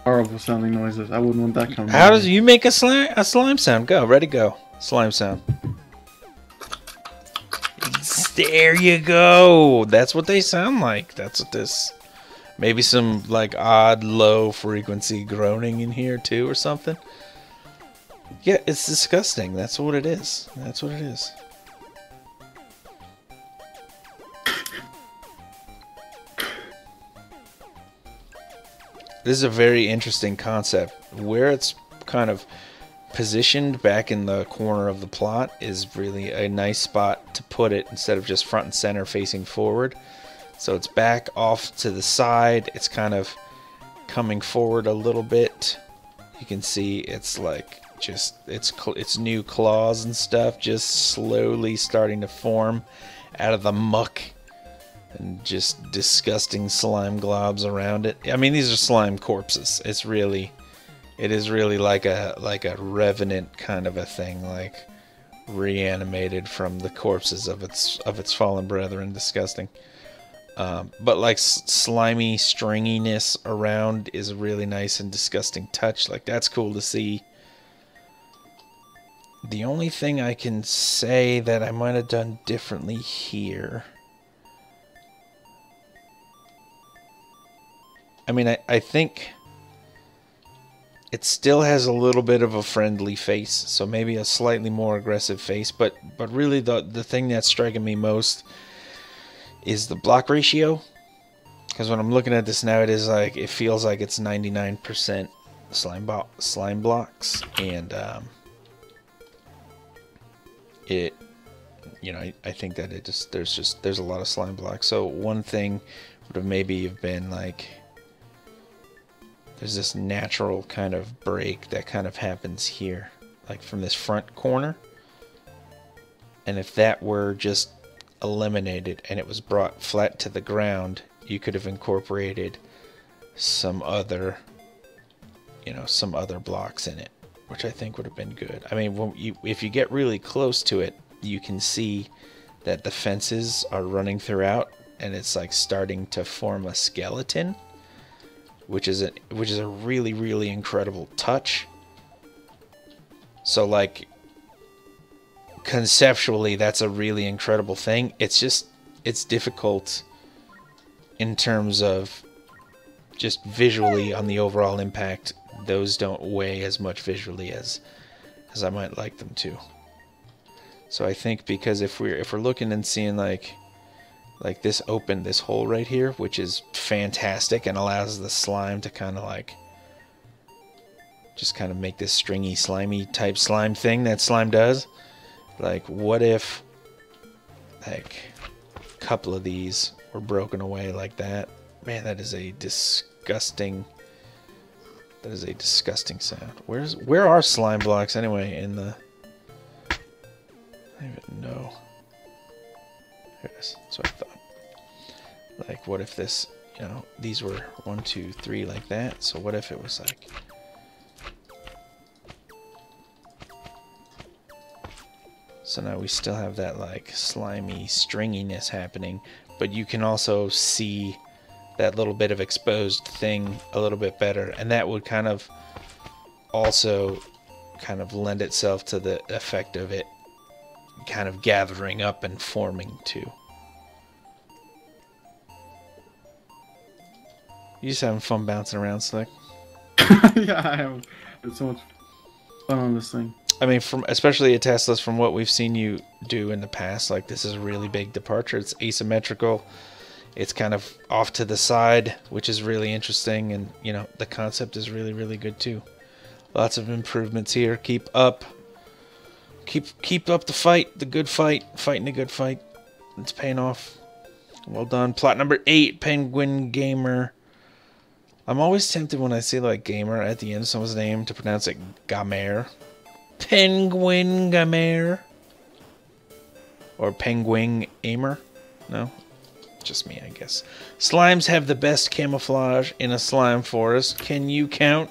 horrible sounding noises. I wouldn't want that coming. How does you make a slime sound? Go, ready, go. Slime sound. There you go. That's what they sound like. That's what this. Maybe some like odd low frequency groaning in here too, or something. Yeah, it's disgusting. That's what it is. That's what it is. This is a very interesting concept. Where it's kind of positioned back in the corner of the plot is really a nice spot to put it instead of just front and center facing forward. So it's back off to the side. It's kind of coming forward a little bit. You can see it's like just its new claws and stuff just slowly starting to form out of the muck and just disgusting slime globs around it. I mean, these are slime corpses. It is really like a revenant kind of a thing, like reanimated from the corpses of its fallen brethren. Disgusting. But like slimy stringiness around is a really nice and disgusting touch. Like, that's cool to see. The only thing I can say that I might have done differently here, I mean, I think it still has a little bit of a friendly face, so maybe a slightly more aggressive face, but really the thing that's striking me most is the block ratio. Because when I'm looking at this now, it feels like it's 99% slime blocks, and I think that there's a lot of slime blocks. So one thing would have maybe been like, there's this natural kind of break that kind of happens here, like from this front corner. And if that were just eliminated and it was brought flat to the ground, you could have incorporated some other blocks in it, which I think would have been good. I mean, if you get really close to it, you can see that the fences are running throughout, and it's like starting to form a skeleton, which is a really, really incredible touch. So like, conceptually, that's a really incredible thing. It's difficult in terms of just visually on the overall impact. Those don't weigh as much visually as I might like them to. So I think, because if we're looking and seeing like this hole right here, which is fantastic and allows the slime to kind of like just kind of make this stringy, slimy type slime thing that slime does. Like, what if like a couple of these were broken away like that? Man, that is a disgusting sound. Where are slime blocks anyway in the... I don't even know. Here it is. That's what I thought. Like, what if this, these were 1, 2, 3 like that. So what if it was like... So now we still have that like slimy stringiness happening, but you can also see that little bit of exposed thing a little bit better, and that would kind of also kind of lend itself to the effect of it kind of gathering up and forming too. You just having fun bouncing around, Slick? Yeah, I have. It's so much fun on this thing. I mean, especially at Teslas, from what we've seen you do in the past, like, this is a really big departure. It's asymmetrical. It's kind of off to the side, which is really interesting, and the concept is really, really good too. Lots of improvements here. Keep up. Keep up the fight, the good fight, fighting a good fight. It's paying off. Well done. Plot number 8, Penguin Gamer. I'm always tempted when I see like gamer at the end of someone's name to pronounce it Gamer. Penguin Gamer. Or Penguin Aimer. No? Just me, I guess. Slimes have the best camouflage in a slime forest. Can you count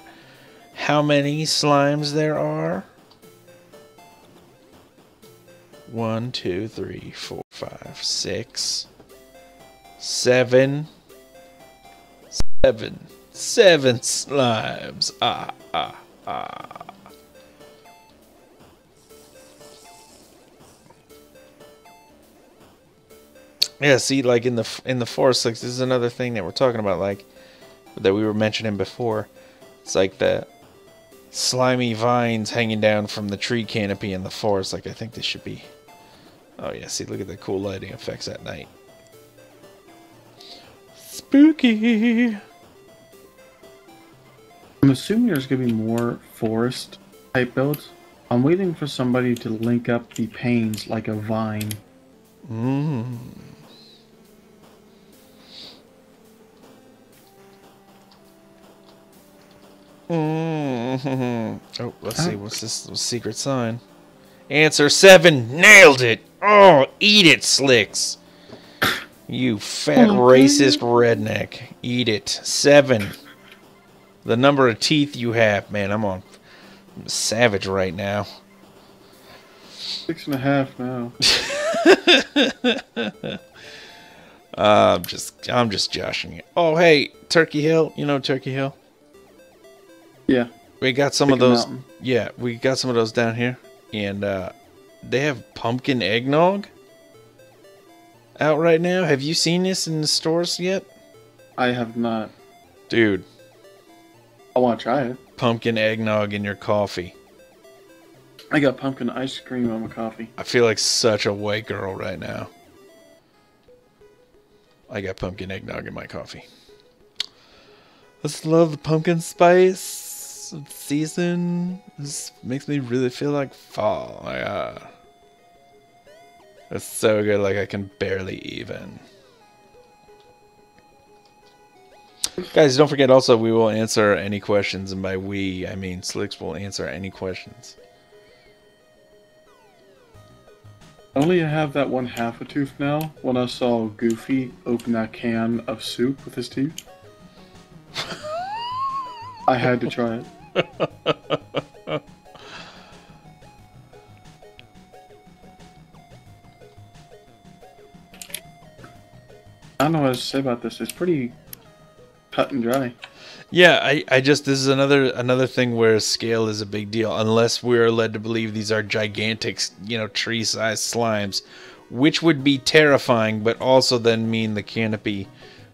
how many slimes there are? 1, 2, 3, 4, 5, 6, 7. 7 slimes. Yeah, see, like in the forest, like, this is another thing that we're talking about, like, that we were mentioning before. It's like the slimy vines hanging down from the tree canopy in the forest. Like, I think this should be... Oh yeah, see, look at the cool lighting effects at night. Spooky! I'm assuming there's gonna be more forest type builds. I'm waiting for somebody to link up the panes like a vine. Mm. Oh, let's see. What's this secret sign? Answer 7. Nailed it. Oh, eat it, Slicks. You fat racist redneck. Eat it. 7. The number of teeth you have. Man, I'm savage right now. 6.5 now. I'm just joshing it. Oh, hey, Turkey Hill. You know Turkey Hill? Yeah. We got some of those. Mountain. Yeah, we got some of those down here. And they have pumpkin eggnog out right now. Have you seen this in the stores yet? I have not. Dude. I want to try it. Pumpkin eggnog in your coffee. I got pumpkin ice cream on my coffee. I feel like such a white girl right now. I got pumpkin eggnog in my coffee. I just love the pumpkin spice season. This makes me really feel like fall. It's so good, like I can barely even. Guys, don't forget also we will answer any questions, and by we, I mean Slicks will answer any questions. I only have that one half a tooth now. When I saw Goofy open that can of soup with his teeth, I had to try it. I don't know what to say about this. It's pretty cut and dry. Yeah, I just, this is another thing where scale is a big deal, unless we're led to believe these are gigantic, tree-sized slimes, which would be terrifying, but also then mean the canopy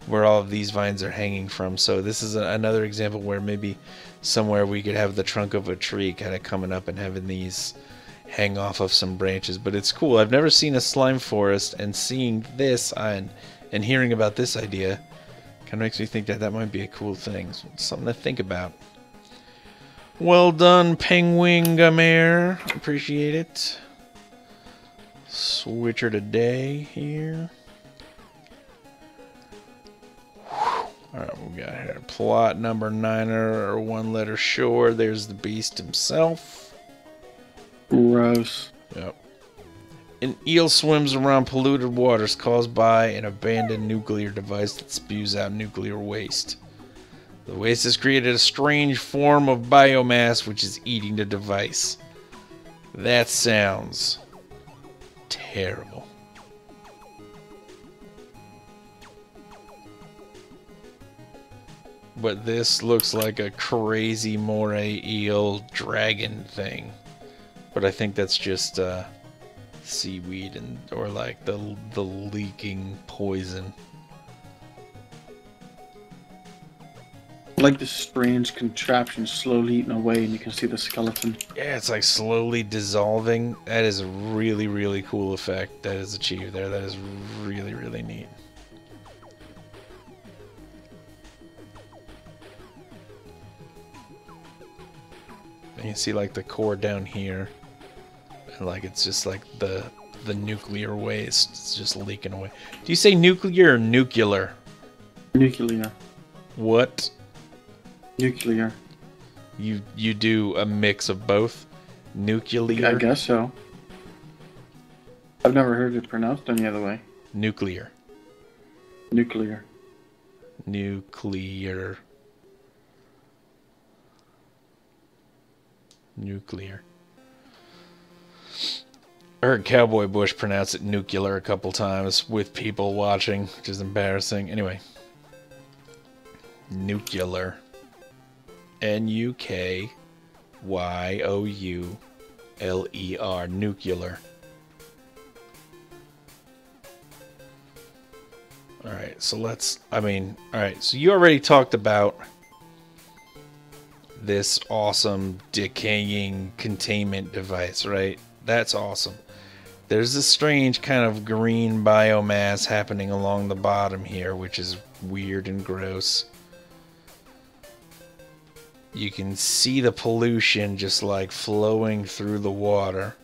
where all of these vines are hanging from. So this is another example where maybe somewhere we could have the trunk of a tree kind of coming up and having these hang off of some branches. But it's cool. I've never seen a slime forest, and seeing this and hearing about this idea kind of makes me think that that might be a cool thing. So it's something to think about. Well done, Penguin Gamere. Appreciate it. Switcher today here. Alright, we got here plot number 9 or 1 letter short. There's the beast himself. Gross. Yep. An eel swims around polluted waters caused by an abandoned nuclear device that spews out nuclear waste. The waste has created a strange form of biomass which is eating the device. That sounds terrible. But this looks like a crazy moray eel dragon thing. But I think that's just seaweed or like the leaking poison. Like this strange contraption slowly eating away, and you can see the skeleton. Yeah, it's like slowly dissolving. That is a really, really cool effect that is achieved there. That is really, really neat. And you see like the core down here. And like it's just like the nuclear waste. It's just leaking away. Do you say nuclear or nuclear? Nuclear. What? Nuclear. You do a mix of both? Nuclear? I guess so. I've never heard it pronounced any other way. Nuclear. Nuclear. Nuclear. Nuclear. I heard Cowboy Bush pronounce it nuclear a couple times with people watching, which is embarrassing. Anyway. Nuclear. N-U-K-Y-O-U-L-E-R. Nuclear. Alright, so let's... alright, so you already talked about this awesome decaying containment device, right? That's awesome. There's this strange kind of green biomass happening along the bottom here, which is weird and gross. you can see the pollution just like flowing through the water.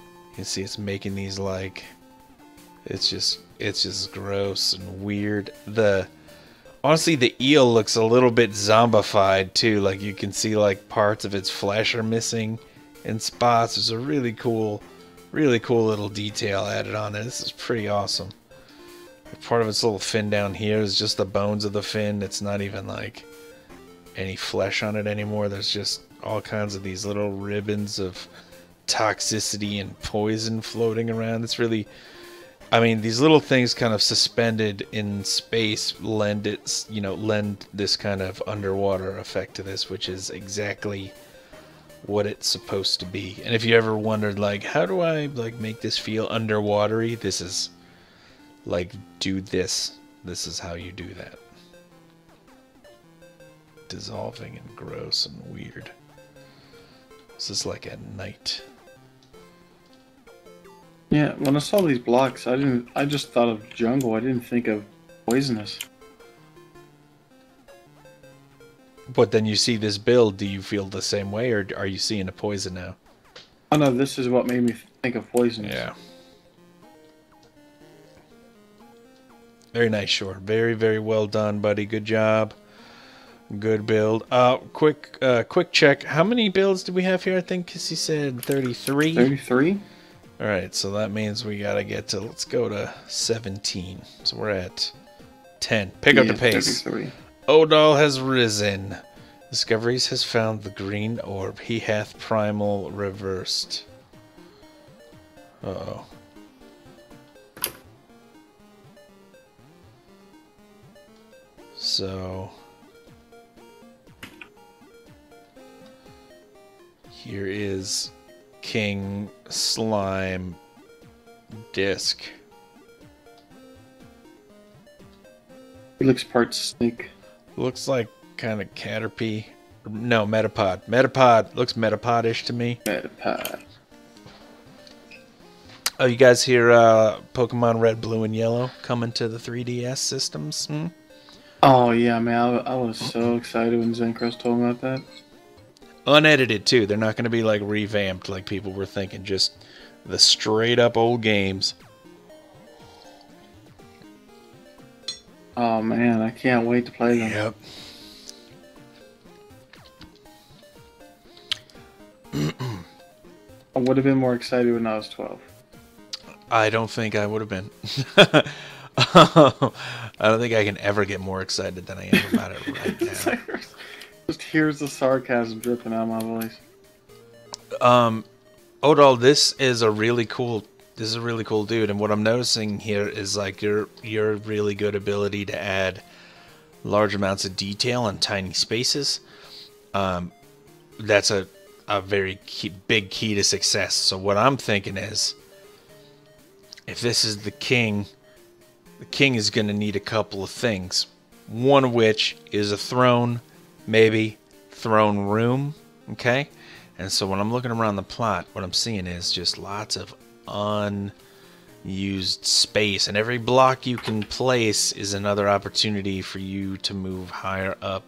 You can see it's making these like, it's just gross and weird. Honestly, the eel looks a little bit zombified too. Like you can see like parts of its flesh are missing in spots. There's a really cool little detail added on there. This is pretty awesome. Part of its little fin down here is just the bones of the fin. It's not even like any flesh on it anymore. There's just all kinds of these little ribbons of toxicity and poison floating around. It's really, I mean, these little things kind of suspended in space lend this kind of underwater effect to this, which is exactly what it's supposed to be. And if you ever wondered, like, how do I like make this feel underwatery? This is like, do this. This is how you do that. Dissolving and gross and weird. This is like at night. Yeah, when I saw these blocks, I just thought of jungle. I didn't think of poisonous. But then you see this build, do you feel the same way, or are you seeing a poison now? Oh no, this is what made me think of poisonous. Yeah. Very nice, Shore. Very, very well done, buddy. Good job. Good build. Quick check. How many builds do we have here? I think he said 33. 33? All right, so that means we got to get to, let's go to 17. So we're at 10. Pick up the pace. 33. Odal has risen. Discoveries has found the green orb. He hath primal reversed. Uh-oh. So here is King Slime Disc. He looks part snake. Looks like kind of Caterpie. No, Metapod. Metapod. Looks Metapod-ish to me. Metapod. Oh, you guys hear Pokemon Red, Blue, and Yellow coming to the 3DS systems? Hmm? Oh, yeah, man. I was so excited when Zencrest told me about that. Unedited, too. They're not going to be, like, revamped like people were thinking. Just the straight-up old games. Oh, man. I can't wait to play them. Yep. I would have been more excited when I was 12. I don't think I would have been. I don't think I can ever get more excited than I am about it right now. Just here's the sarcasm dripping out of my voice. Odal, this is a really cool dude, and what I'm noticing here is like your really good ability to add large amounts of detail in tiny spaces. That's a very big key to success. So what I'm thinking is, if this is the king is going to need a couple of things. One of which is a throne, maybe throne room, okay? And so when I'm looking around the plot, what I'm seeing is just lots of unused space. And every block you can place is another opportunity for you to move higher up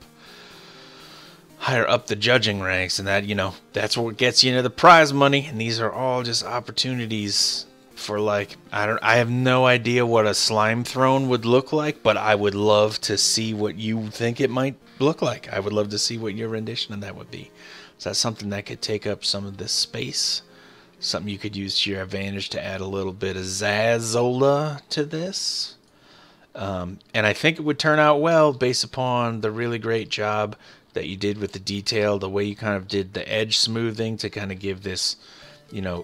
the judging ranks. And that, that's what gets you into the prize money. And these are all just opportunities for, like, I have no idea what a slime throne would look like, but I would love to see what you think it might look like. I would love to see what your rendition of that would be. So that's something that could take up some of this space. Something you could use to your advantage to add a little bit of Zazzola to this. And I think it would turn out well based upon the really great job that you did with the detail, the way you kind of did the edge smoothing to kind of give this,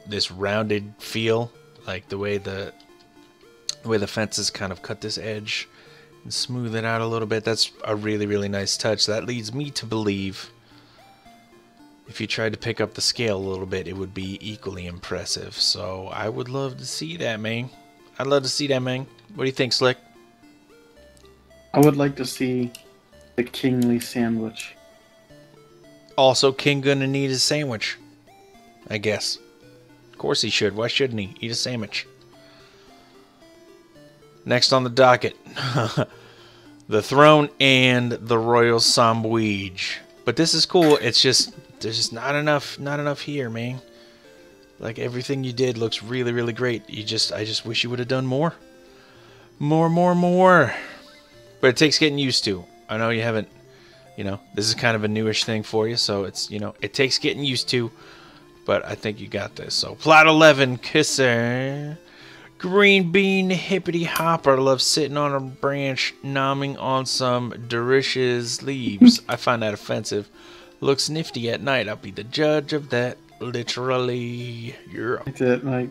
this rounded feel. Like the way the fences kind of cut this edge and smooth it out a little bit. That's a really, really nice touch. That leads me to believe if you tried to pick up the scale a little bit, it would be equally impressive. So I would love to see that, man. I'd love to see that, man. What do you think, Slick? I would like to see the kingly sandwich. Also, King gonna need his sandwich, I guess. Of course he should. Why shouldn't he? Eat a sandwich. Next on the docket, the throne and the royal sandwich. But this is cool. It's just there's just not enough here, man. Like everything you did looks really, really great. I just wish you would have done more. More. But it takes getting used to. I know you haven't, you know, this is kind of a newish thing for you, so it's, you know, it takes getting used to, but I think you got this. So plot 11, kisser. Green bean hippity hopper loves sitting on a branch, nomming on some delicious leaves. I find that offensive. Looks nifty at night. I'll be the judge of that. Literally. Yeah. That's it, like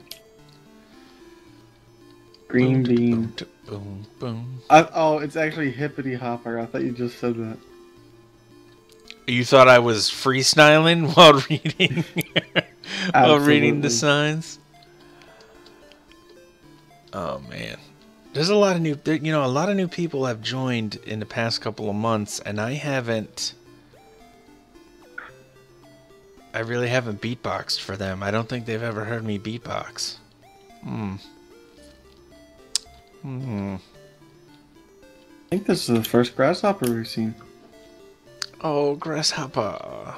green bean. Boom, boom. Oh, it's actually hippity hopper. I thought you just said that. You thought I was freestyling while reading while reading the signs? Oh man, there's a lot of new. You know, a lot of new people have joined in the past couple of months, and I really haven't beatboxed for them. I don't think they've ever heard me beatbox. I think this is the first grasshopper we've seen. Oh, grasshopper.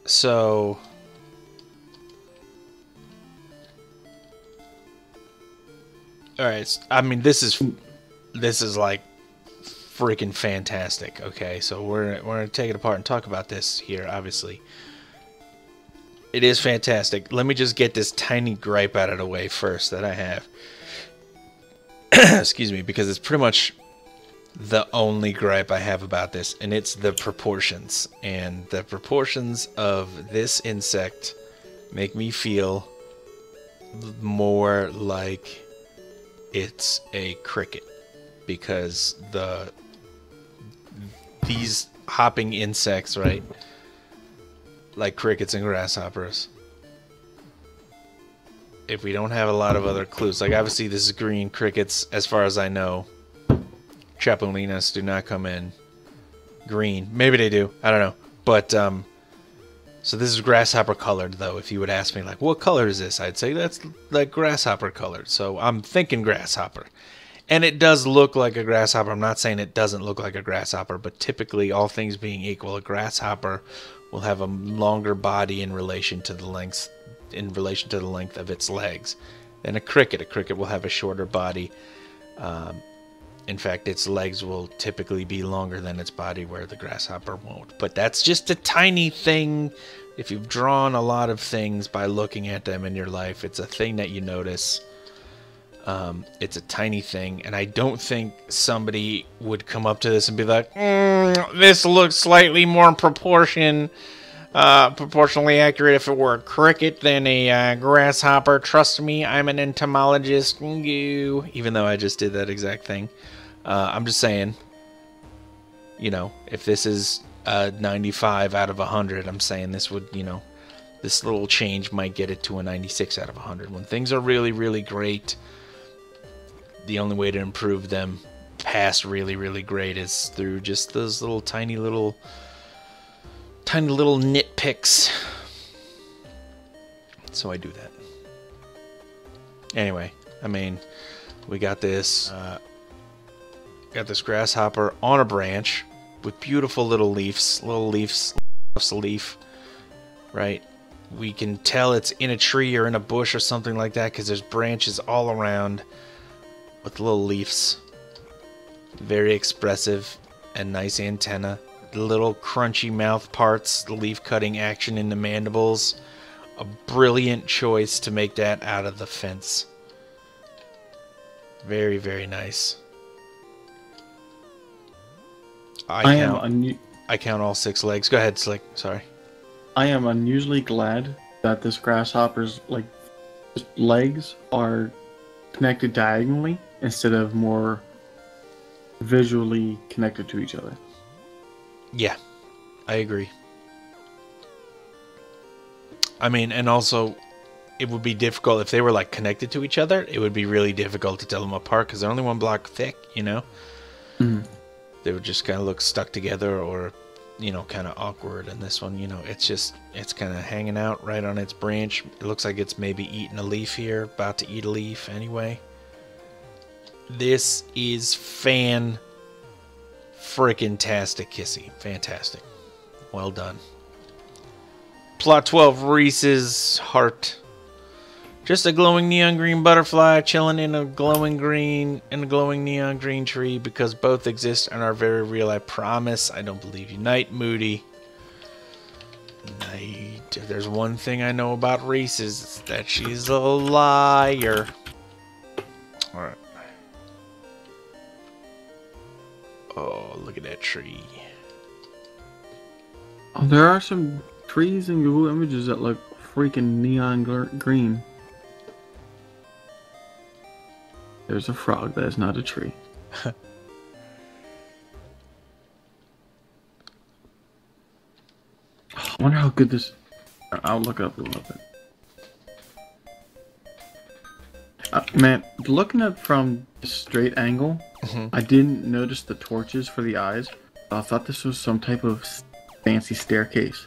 So all right, I mean this is like freaking fantastic. Okay, so we're gonna take it apart and talk about this here. Obviously, it is fantastic. Let me just get this tiny gripe out of the way first that I have. Excuse me, because it's pretty much the only gripe I have about this, and it's the proportions. And the proportions of this insect make me feel more like it's a cricket, because these hopping insects, right, like crickets and grasshoppers, if we don't have a lot of other clues, like obviously this is green, crickets as far as I know, chapulines do not come in green. Maybe they do, I don't know. But so this is grasshopper colored, though. If you would ask me like what color is this, I'd say that's like grasshopper colored. So I'm thinking grasshopper, and it does look like a grasshopper. I'm not saying it doesn't look like a grasshopper, but typically, all things being equal, a grasshopper will have a longer body in relation to the length of its legs than a cricket. A cricket will have a shorter body. In fact, its legs will typically be longer than its body, where the grasshopper won't. But that's just a tiny thing. If you've drawn a lot of things by looking at them in your life, it's a thing that you notice. It's a tiny thing, and I don't think somebody would come up to this and be like, this looks slightly more proportionally accurate if it were a cricket than a grasshopper. Trust me, I'm an entomologist. Even though I just did that exact thing. I'm just saying, you know, if this is 95 out of 100, I'm saying this would, you know, this little change might get it to a 96 out of 100. When things are really, really great, the only way to improve them past really, really great is through just those little tiny little nitpicks. So I do that. Anyway, I mean, we got this grasshopper on a branch with beautiful little leaves, right? We can tell it's in a tree or in a bush or something like that because there's branches all around with little leaves. Very expressive and nice antenna. The little crunchy mouth parts, the leaf cutting action in the mandibles. A brilliant choice to make that out of the fence. Very, very nice. I count all 6 legs. Go ahead, Slick. Sorry. I am unusually glad that this grasshopper's legs are connected diagonally instead of more visually connected to each other. Yeah, I agree. I mean, and also, it would be difficult if they were like connected to each other. It would be really difficult to tell them apart because they're only 1 block thick, you know? Mm-hmm. They would just kind of look stuck together, or you know, kind of awkward. And this one, you know, it's kind of hanging out right on its branch. It looks like it's maybe eating a leaf here, about to eat a leaf anyway. This is freaking tastic, Kissy. Fantastic. Well done. Plot 12, Reese's heart. Just a glowing neon green butterfly chilling in a glowing neon green tree, because both exist and are very real. I promise. I don't believe you. Night, Moody. Night. If there's one thing I know about Reese's, it's that she's a liar. Alright. Oh, look at that tree. Oh, there are some trees in Google Images that look freaking neon green. There's a frog. That is not a tree. I wonder how good this... I'll look up a little bit. Man, looking at it from a straight angle, I didn't notice the torches for the eyes. I thought this was some type of fancy staircase.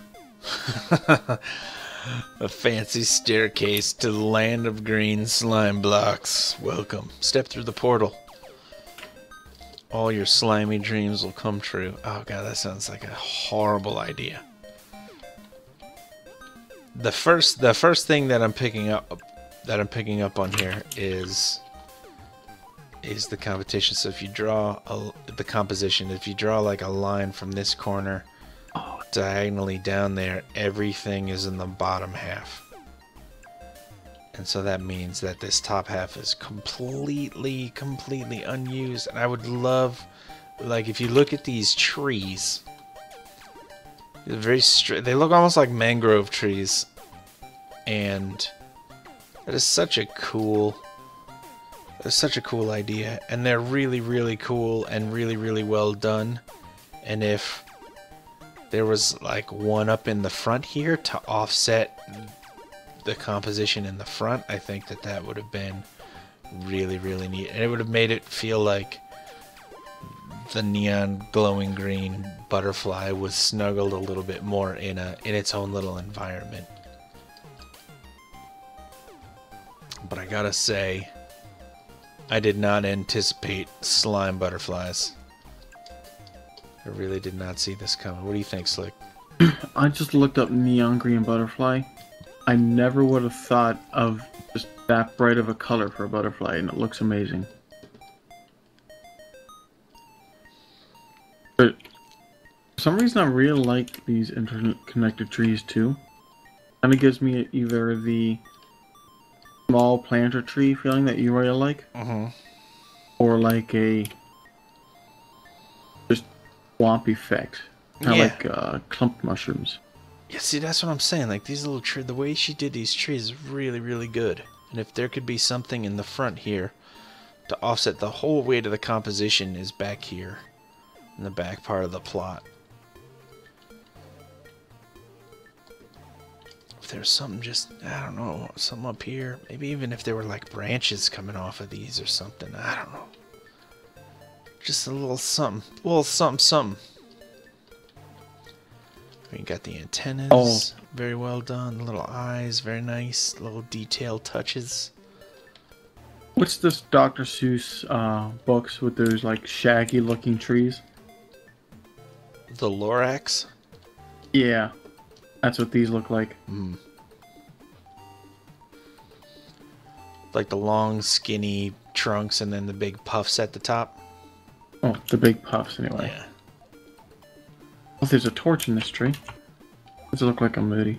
A fancy staircase to the land of green slime blocks. Welcome. Step through the portal. All your slimy dreams will come true. Oh god, that sounds like a horrible idea. The first thing that I'm picking up on here is the competition. So if you draw the composition, if you draw like a line from this corner diagonally down there, everything is in the bottom half. And so that means that this top half is completely unused. And I would love, like, if you look at these trees, they're very straight. They look almost like mangrove trees. And that is such a cool idea. And they're really cool and really well done. And if there was like one up in the front here to offset the composition in the front, I think that would have been really neat, and it would have made it feel like the neon glowing green butterfly was snuggled a little bit more in its own little environment. But I gotta say, I did not anticipate slime butterflies. I really did not see this coming. What do you think, Slick? I just looked up neon green butterfly. I never would have thought of just that bright of a color for a butterfly, and it looks amazing. But for some reason I really like these interconnected trees too. Kind of gives me either the small planter tree feeling that you really like, or like a just swamp effect, kind of like clump mushrooms. Yeah, see, that's what I'm saying. Like, these little trees, the way she did these trees is really good. And if there could be something in the front here to offset the whole weight of the composition is back here in the back part of the plot. If there's something just, I don't know, something up here. Maybe even if there were like branches coming off of these or something. I don't know. Just a little something. A little something. We got the antennas, very well done. The little eyes, very nice. Little detail touches. What's this Dr. Seuss books with those like shaggy looking trees? The Lorax? Yeah, that's what these look like. Like the long, skinny trunks and then the big puffs at the top. Oh, the big puffs anyway. Yeah. Oh, there's a torch in this tree. Does it look like a Moody?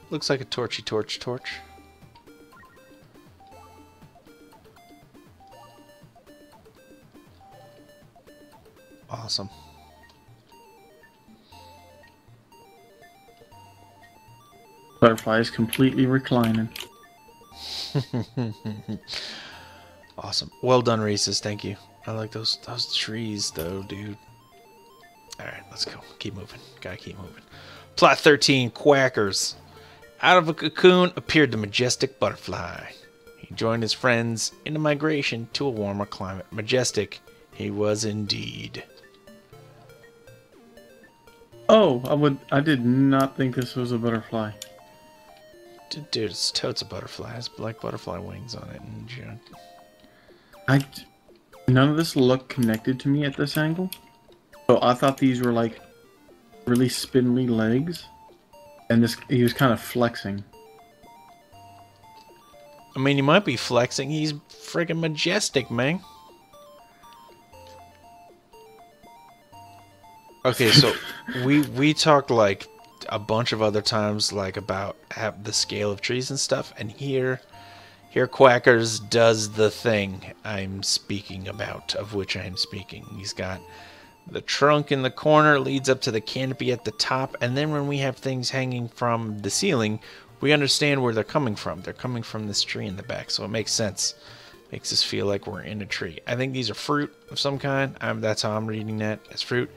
Looks like a torch. Awesome. Butterfly is completely reclining. Awesome. Well done, Reese's. Thank you. I like those trees, though, dude. Alright, let's go. Keep moving. Gotta keep moving. Plot 13, Quackers. Out of a cocoon appeared the majestic butterfly. He He joined his friends in a migration to a warmer climate. Majestic he was indeed. Oh, I did not think this was a butterfly. Dude, it's totes a butterfly. It has like butterfly wings on it and junk. None of this looked connected to me at this angle. So I thought these were like really spindly legs. And he was kind of flexing. I mean, he might be flexing. He's friggin' majestic, man. Okay, so we talked like a bunch of other times like about the scale of trees and stuff, and here Quackers does the thing I'm speaking about, of which I'm speaking. He's got the trunk in the corner, leads up to the canopy at the top, and then when we have things hanging from the ceiling, we understand where they're coming from. They're coming from this tree in the back, so it makes sense. Makes us feel like we're in a tree. I think these are fruit of some kind. That's how I'm reading that, as fruit.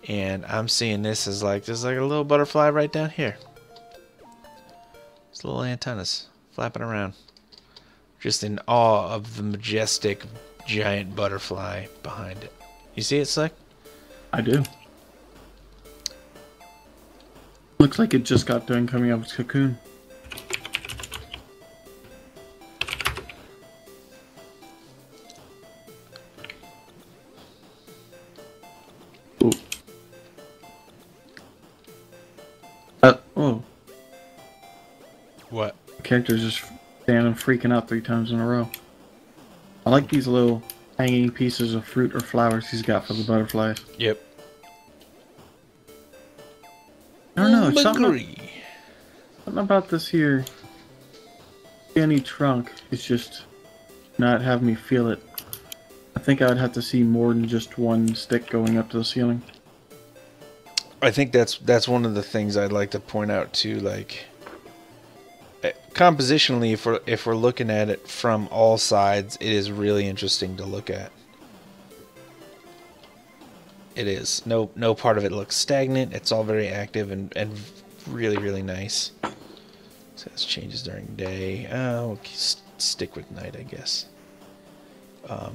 And I'm seeing this as like, there's like a little butterfly right down here. It's little antennas flapping around. Just in awe of the majestic giant butterfly behind it. You see it, Slick? I do. Looks like it just got done coming out of its cocoon. Ooh. Oh. What? The character's just standing freaking out 3 times in a row. I like these little hanging pieces of fruit or flowers he's got for the butterflies. Yep. I don't know, it's something about this here skinny trunk is just not having me feel it. I think I would have to see more than just one stick going up to the ceiling. I think that's one of the things I'd like to point out too, like compositionally, if we're looking at it from all sides, it is really interesting to look at. It is. No part of it looks stagnant. It's all very active and really, really nice. So this changes during day. We'll stick with night, I guess. I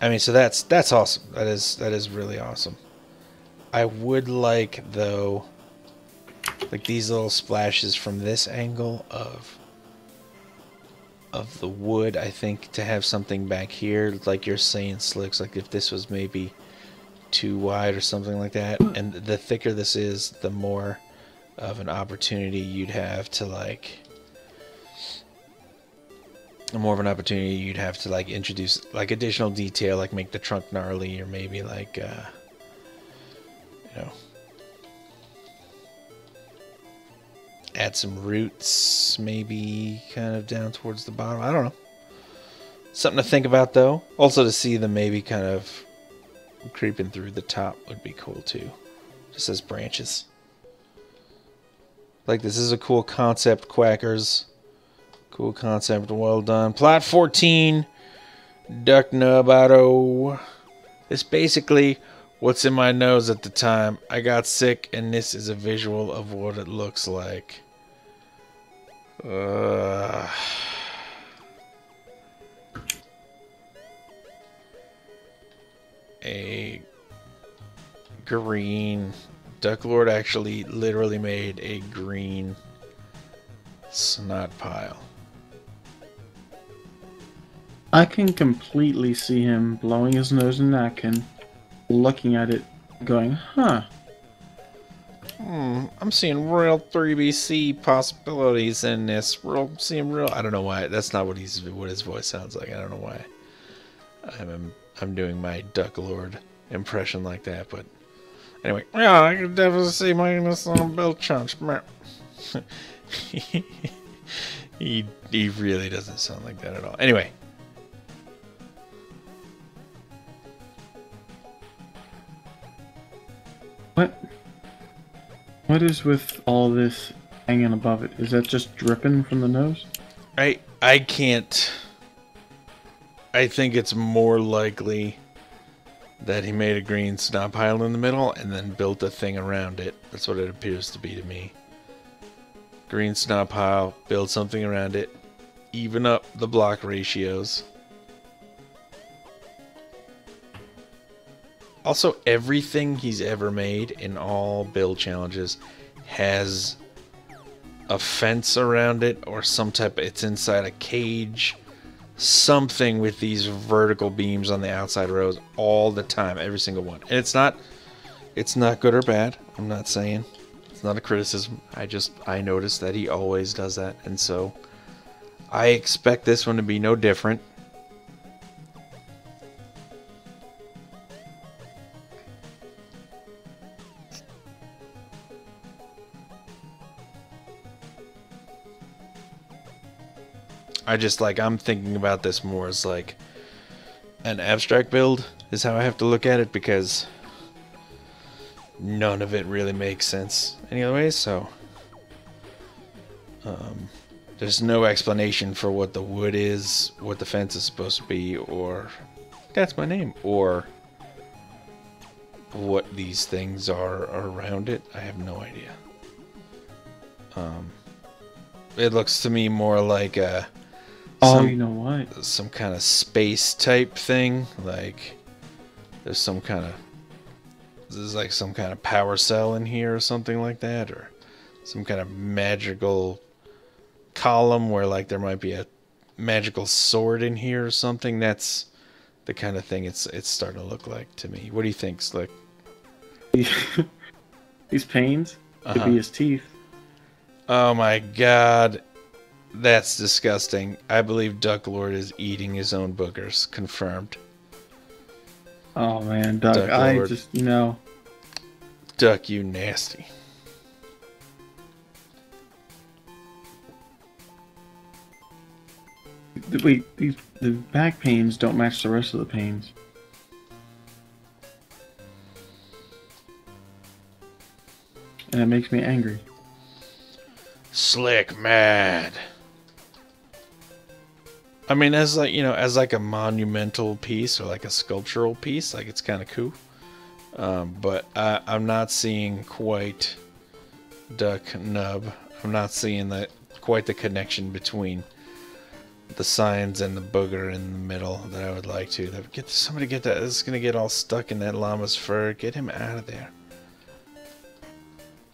mean, so that's awesome. That is really awesome. I would like, though, like these little splashes from this angle of the wood, I think, to have something back here, like you're saying, Slicks, like if this was maybe too wide or something like that, and the thicker this is, the more of an opportunity you'd have to like introduce like additional detail, like make the trunk gnarly, or maybe like add some roots, maybe kind of down towards the bottom. I don't know. Something to think about, though. Also to see them maybe kind of creeping through the top would be cool, too. Just as branches. Like, this is a cool concept, Quackers. Cool concept. Well done. Plot 14. Duck Nub Auto. This basically what's in my nose at the time. I got sick, and this is a visual of what it looks like. A green Duck Lord actually literally made a green snot pile. I can completely see him blowing his nose in a napkin, looking at it, going, huh. I'm seeing real 3BC possibilities in this. Seeing real. I don't know why. That's not what his voice sounds like. I don't know why. I'm doing my Duck Lord impression like that, but anyway, yeah, I can definitely see minus on a belt chunch. He really doesn't sound like that at all. Anyway. What is with all this hanging above it? Is that just dripping from the nose? I can't. I think it's more likely that he made a green snot pile in the middle and then built a thing around it. That's what it appears to be to me. Green snot pile, build something around it, even up the block ratios. Also, everything he's ever made in all build challenges has a fence around it or some type of, it's inside a cage, something with these vertical beams on the outside rows all the time, every single one. And it's not good or bad. I'm not saying it's not a criticism. I noticed that he always does that, and so I expect this one to be no different. I'm thinking about this more as like an abstract build is how I have to look at it, because none of it really makes sense any other way. So there's no explanation for what the wood is, what the fence is supposed to be, or that's my name, or what these things are around it. I have no idea. It looks to me more like a you know what? Some kind of space type thing. Like there's some kind of power cell in here or something like that, or some kind of magical column where like there might be a magical sword in here or something. That's the kind of thing it's starting to look like to me. What do you think, Slick? These panes could be his teeth. Oh my god. That's disgusting. I believe Duck Lord is eating his own boogers. Confirmed. Oh man, Duck, I just, Duck, you nasty. Wait, the back panes don't match the rest of the panes. And it makes me angry. Slick mad. I mean, as like a monumental piece or like a sculptural piece, like it's kind of cool. But I'm not seeing quite Duck Nub. I'm not seeing quite the connection between the signs and the booger in the middle that I would like to. Somebody get that. This is gonna get all stuck in that llama's fur. Get him out of there.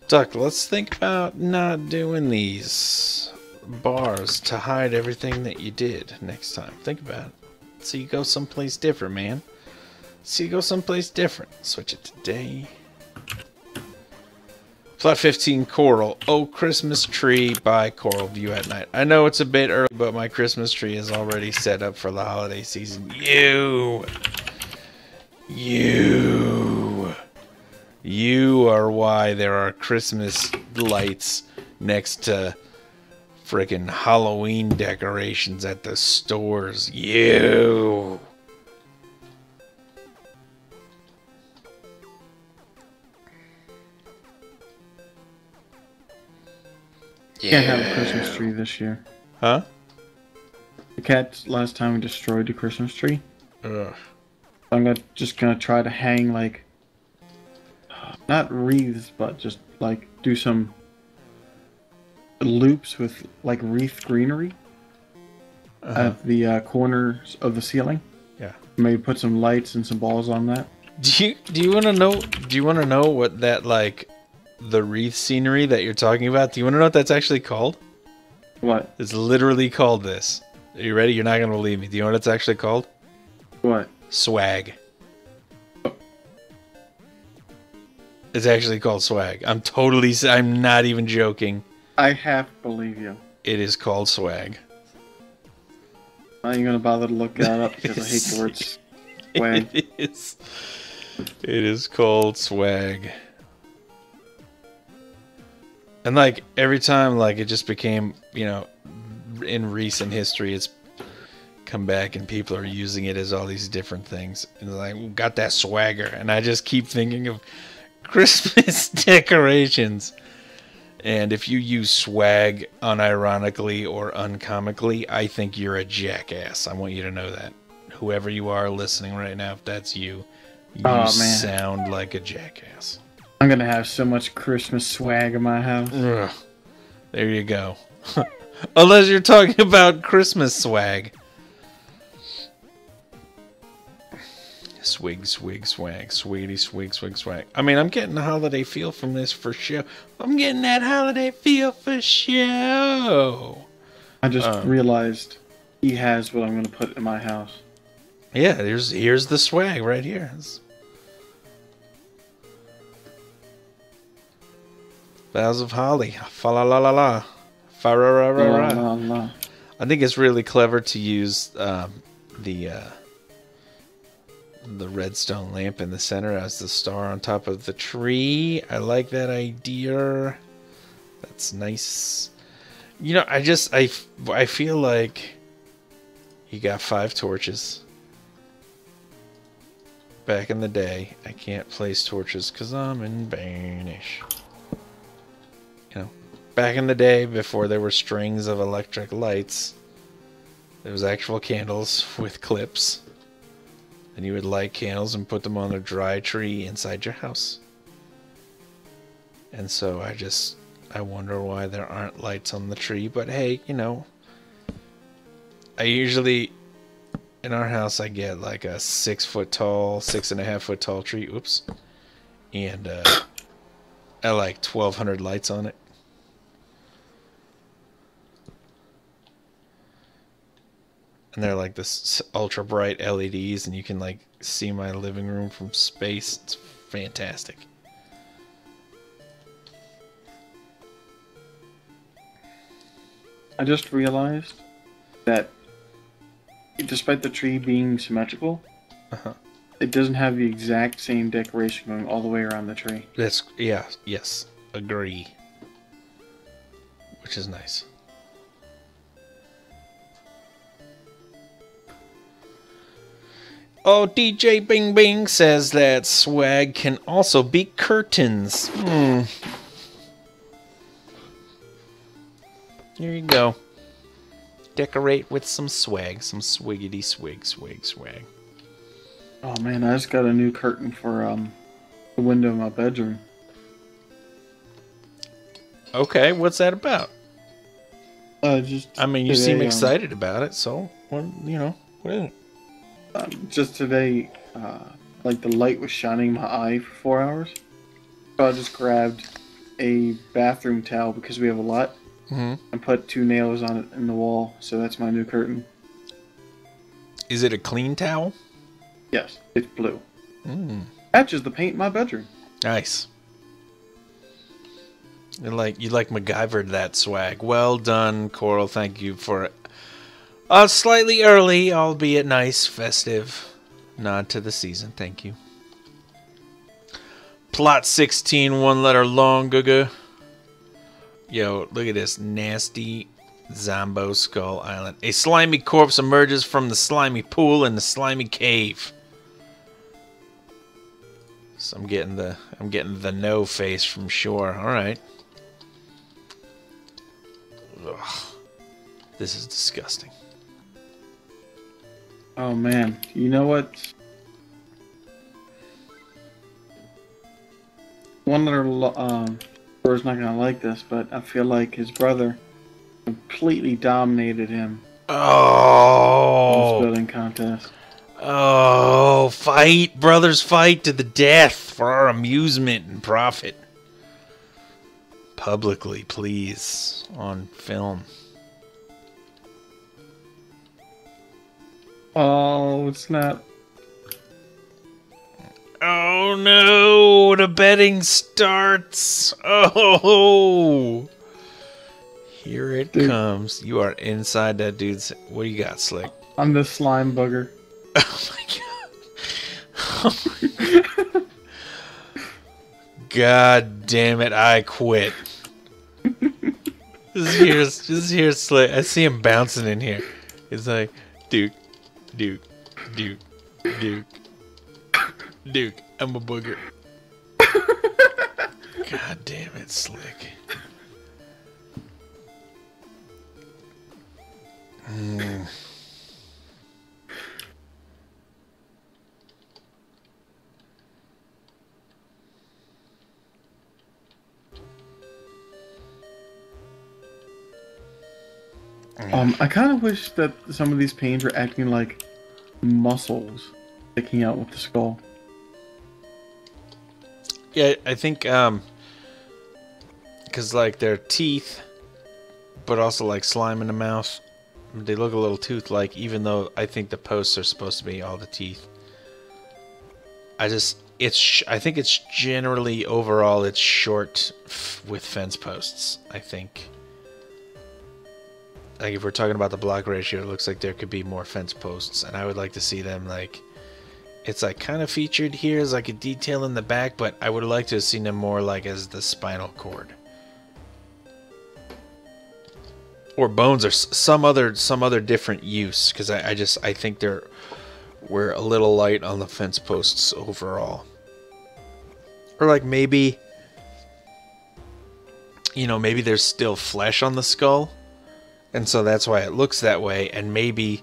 Duck, let's think about not doing these bars to hide everything that you did next time. Think about it. So you go someplace different, man. So you go someplace different. Switch it to day. Plot 15 Coral. Oh, Christmas tree by Coral View at night. I know it's a bit early, but my Christmas tree is already set up for the holiday season. You are why there are Christmas lights next to frickin' Halloween decorations at the stores. You. Can't have a Christmas tree this year. Huh? The cat last time destroyed the Christmas tree. Ugh. I'm just gonna try to hang like, not wreaths, but just like do some loops with like wreath greenery at the corners of the ceiling. Yeah. Maybe put some lights and some balls on that. Do you want to know? Do you want to know what that like the wreath scenery that you're talking about? Do you want to know what that's actually called? What? It's literally called this. Are you ready? You're not gonna believe me. Do you know what it's actually called? What? Swag. It's actually called swag. I'm not even joking. I half believe you. It is called swag. I'm not even gonna bother to look that up because I hate the word swag. It is called swag. And like every time like it just became, in recent history it's come back and people are using it as all these different things. And like, got that swagger. And I just keep thinking of Christmas decorations. And if you use swag unironically or uncomically, I think you're a jackass. I want you to know that. Whoever you are listening right now, if that's you, sound like a jackass. I'm gonna have so much Christmas swag in my house. Ugh. There you go. Unless you're talking about Christmas swag. Swig, swig, swag. Sweetie, swig, swig, swag. I mean, I'm getting the holiday feel from this for sure. I'm getting that holiday feel for sure. I just realized he has what I'm going to put in my house. Yeah, here's the swag right here. Boughs of holly. Fa la la la la. Fa ra ra ra La, ra. la, la. I think it's really clever to use the redstone lamp in the center as the star on top of the tree. I like that idea. That's nice. You know, I feel like you got 5 torches. Back in the day, I can't place torches because I'm in Banish. You know, back in the day, before there were strings of electric lights, there was actual candles with clips. And you would light candles and put them on a dry tree inside your house. And so I wonder why there aren't lights on the tree. But hey, you know, I usually, in our house, I get like a 6-foot tall, 6.5-foot tall tree. Oops. And I like 1,200 lights on it. And they're like this ultra bright LEDs, and you can like see my living room from space. It's fantastic. I just realized that despite the tree being symmetrical, it doesn't have the exact same decoration going all the way around the tree. Yes, agree. Which is nice. Oh, DJ Bing Bing says that swag can also be curtains. Here you go. Decorate with some swag. Some swiggity swig swag. Oh man, I just got a new curtain for the window in my bedroom. Okay, what's that about? Just I mean, you today, seem excited about it, so what is it? Just today, like the light was shining in my eye for 4 hours. So I just grabbed a bathroom towel because we have a lot, and put 2 nails on it in the wall. So that's my new curtain. Is it a clean towel? Yes, it's blue. Matches the paint in my bedroom. Nice. You like MacGyvered that swag. Well done, Coral. Thank you for it. Slightly early, albeit nice, festive nod to the season. Thank you. Plot 16, 1 letter long, Guga. Yo, look at this nasty Zombo Skull Island. A slimy corpse emerges from the slimy pool in the slimy cave. So I'm getting the no face from shore. All right. Ugh. This is disgusting. Oh man, you know what? One other Thor's not gonna like this, but I feel like his brother completely dominated him in this building contest. Oh, fight, brothers, fight to the death for our amusement and profit. Publicly, please, on film. Oh, snap. Oh no, the betting starts. Oh, here it comes. You are inside that dude's. What do you got, Slick? I'm the slime bugger. Oh my god. God damn it, I quit. Just here's Slick. I see him bouncing in here. It's like, Duke, Duke, Duke, Duke, Duke, I'm a booger. God damn it, Slick. Yeah. I kind of wish that some of these panes were acting like muscles sticking out with the skull. Yeah, I think because like their teeth, but also like slime in the mouth, they look a little tooth-like. Even though I think the posts are supposed to be all the teeth. I think it's generally overall it's short with fence posts. I think. Like if we're talking about the block ratio, it looks like there could be more fence posts, and I would like to see them like. It's like kind of featured here as like a detail in the back, but I would like to have seen them more like as the spinal cord. Or bones or some other different use, because I think we're a little light on the fence posts overall. Or like maybe maybe there's still flesh on the skull, and so that's why it looks that way, and maybe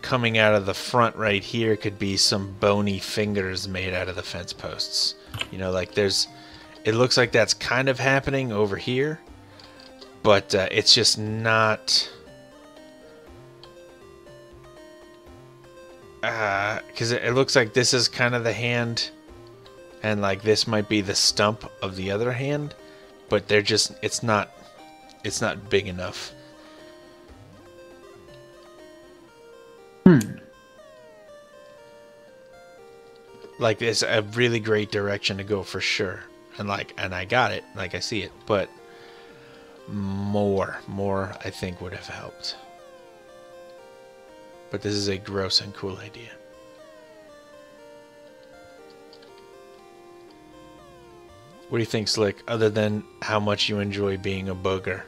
coming out of the front right here could be some bony fingers made out of the fence posts. Like it looks like that's kind of happening over here, but it's just not. Because it looks like this is kind of the hand, and like this might be the stump of the other hand, but it's not big enough. Like it's a really great direction to go for sure, and I got it, like I see it, but more I think would have helped. But this is a gross and cool idea. What do you think, Slick? Other than how much you enjoy being a booger?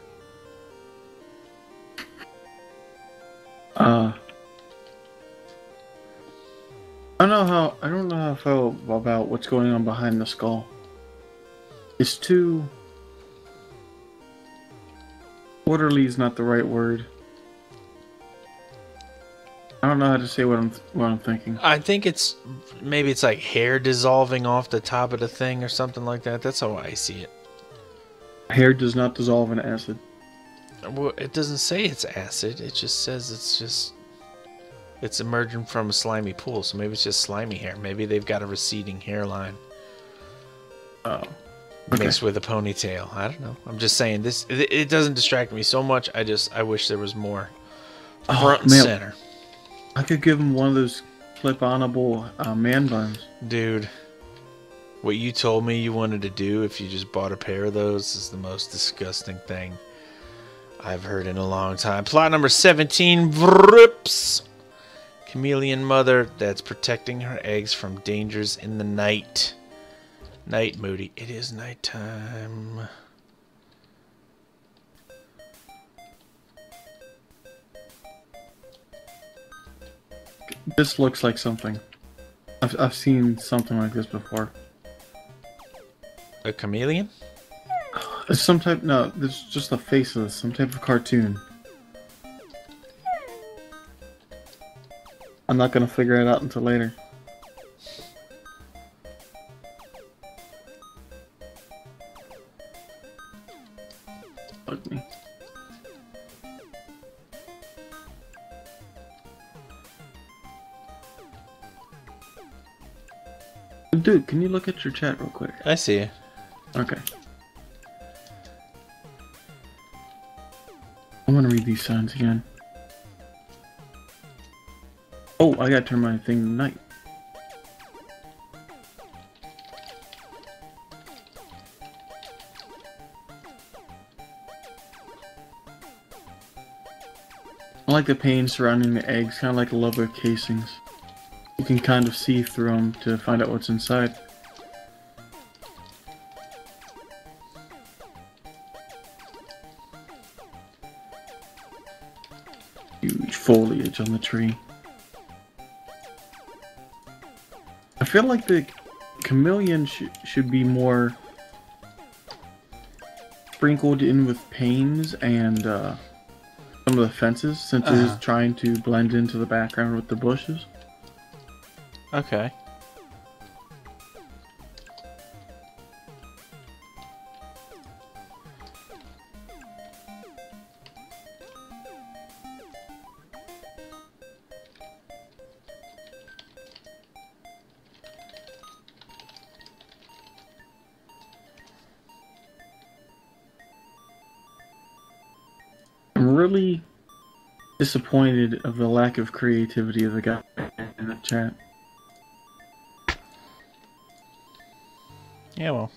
I don't know how I feel about what's going on behind the skull. It's too orderly is not the right word. I don't know how to say what I'm thinking. I think maybe it's like hair dissolving off the top of the thing or something like that. That's how I see it. Hair does not dissolve in acid. Well, it doesn't say it's acid. It just says it's emerging from a slimy pool. So maybe it's just slimy hair. Maybe they've got a receding hairline. Oh. Mixed with a ponytail. I don't know. I'm just saying this. It doesn't distract me so much. I wish there was more front and center. I could give him one of those clip-onable man buns. Dude, what you told me you wanted to do if you just bought a pair of those is the most disgusting thing I've heard in a long time. Plot number 17. Vroops. Chameleon mother that's protecting her eggs from dangers in the night. Night, Moody. It is nighttime. This looks like something. I've seen something like this before. A chameleon? It's some type. No, there's just the face of this. Some type of cartoon. I'm not gonna figure it out until later. Fuck me. Dude, can you look at your chat real quick? I see you. Okay. I'm gonna read these signs again. Oh, I gotta turn my thing to night. I like the paint surrounding the eggs, kind of like leather casings. You can kind of see through them to find out what's inside. Huge foliage on the tree. I feel like the chameleon should be more sprinkled in with panes and some of the fences, since it is trying to blend into the background with the bushes. Okay. really disappointed of the lack of creativity of the guy in the chat. Yeah, well.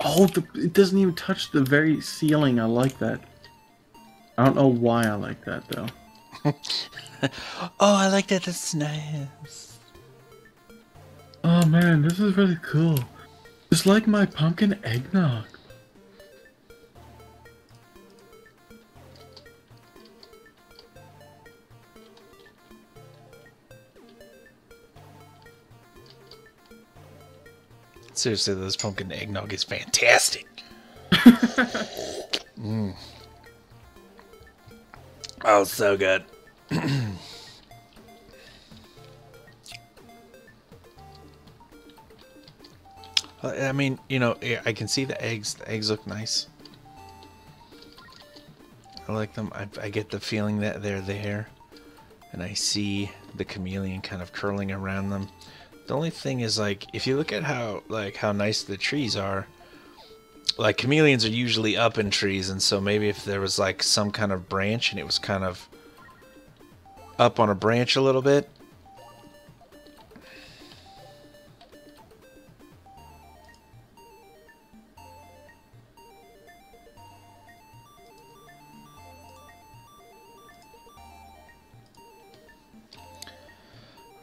Oh, it doesn't even touch the very ceiling. I like that. I don't know why I like that, though. Oh, I like that. That's nice. Oh, man, this is really cool. It's like my pumpkin eggnog. Seriously, this pumpkin eggnog is fantastic. Oh, it's so good. I mean, you know, I can see the eggs. The eggs look nice. I like them. I get the feeling that they're there. And I see the chameleon kind of curling around them. The only thing is, like, if you look at how nice the trees are, like, chameleons are usually up in trees, and so maybe if there was, like, some kind of branch and it was kind of up on a branch a little bit.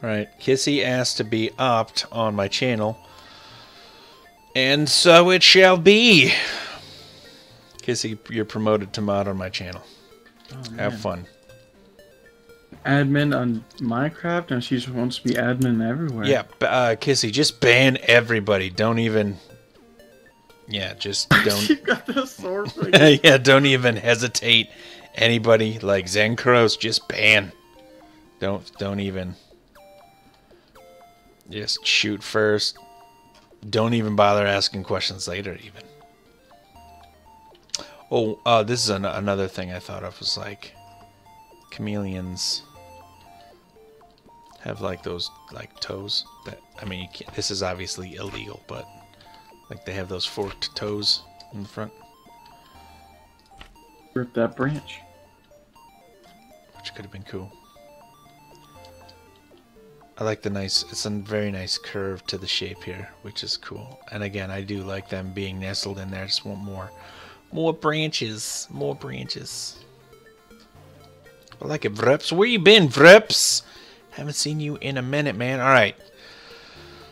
Alright, Kissy asked to be opt on my channel. And so it shall be. Kissy, you're promoted to mod on my channel. Oh, have fun. Admin on Minecraft, and she just wants to be admin everywhere. Yeah, Kissy, just ban everybody. Don't even... Yeah, just don't... You got the sword thing. Yeah, don't even hesitate. Anybody like Zenkros, just ban. Don't even... Just shoot first. Don't even bother asking questions later, even. Oh, this is another thing I thought of, was like chameleons have like those like toes that, I mean, you can't, this is obviously illegal, but like they have those forked toes in the front. Rip that branch. Which could have been cool. I like the nice, it's a very nice curve to the shape here, which is cool. And again, I do like them being nestled in there. I just want more branches, more branches. I like it, Vreps. Where you been, Vreps? Haven't seen you in a minute, man. All right.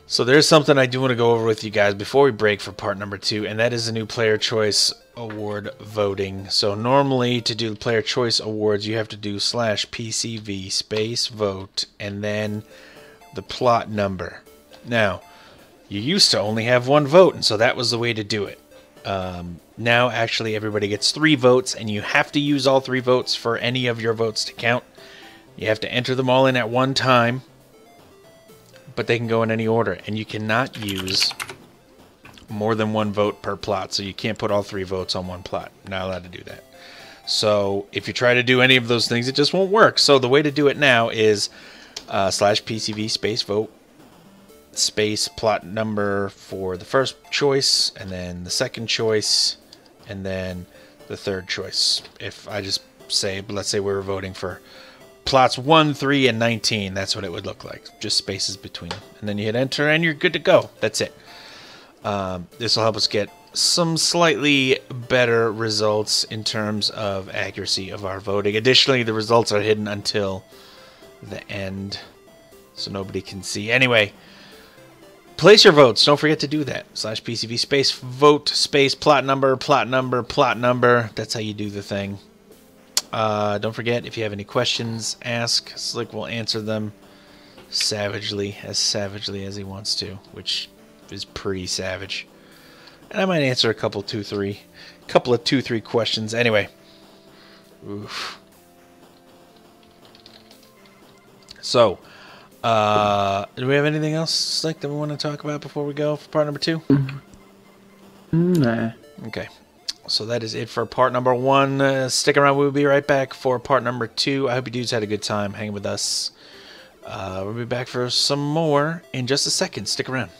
So there's something I do want to go over with you guys before we break for part number 2, and that is the new Player Choice Award voting. So normally to do the Player Choice Awards, you have to do /PCV space vote and then the plot number. Now, you used to only have one vote, and so that was the way to do it. Now, actually, everybody gets 3 votes, and you have to use all 3 votes for any of your votes to count. You have to enter them all in at one time, but they can go in any order, and you cannot use more than 1 vote per plot, so you can't put all 3 votes on one plot. You're not allowed to do that. So if you try to do any of those things, it just won't work. So the way to do it now is /PCV space vote space plot number for the first choice, and then the second choice, and then the third choice. If I just say, let's say we were voting for plots 1, 3, and 19, that's what it would look like. Just spaces between them. And then you hit enter and you're good to go. That's it. This will help us get some slightly better results in terms of accuracy of our voting. Additionally, the results are hidden until the end, so nobody can see. Anyway, place your votes. Don't forget to do that. /PCV space vote space plot number, plot number, plot number. That's how you do the thing. Don't forget, if you have any questions, ask. Slick will answer them savagely as he wants to, which is pretty savage. And I might answer a couple of 2-3 questions. Anyway. Oof. So, do we have anything else, Slick, that we want to talk about before we go for part number 2? Nah. Okay. So that is it for part number 1. Stick around. We'll be right back for part number 2. I hope you dudes had a good time hanging with us. We'll be back for some more in just a second. Stick around.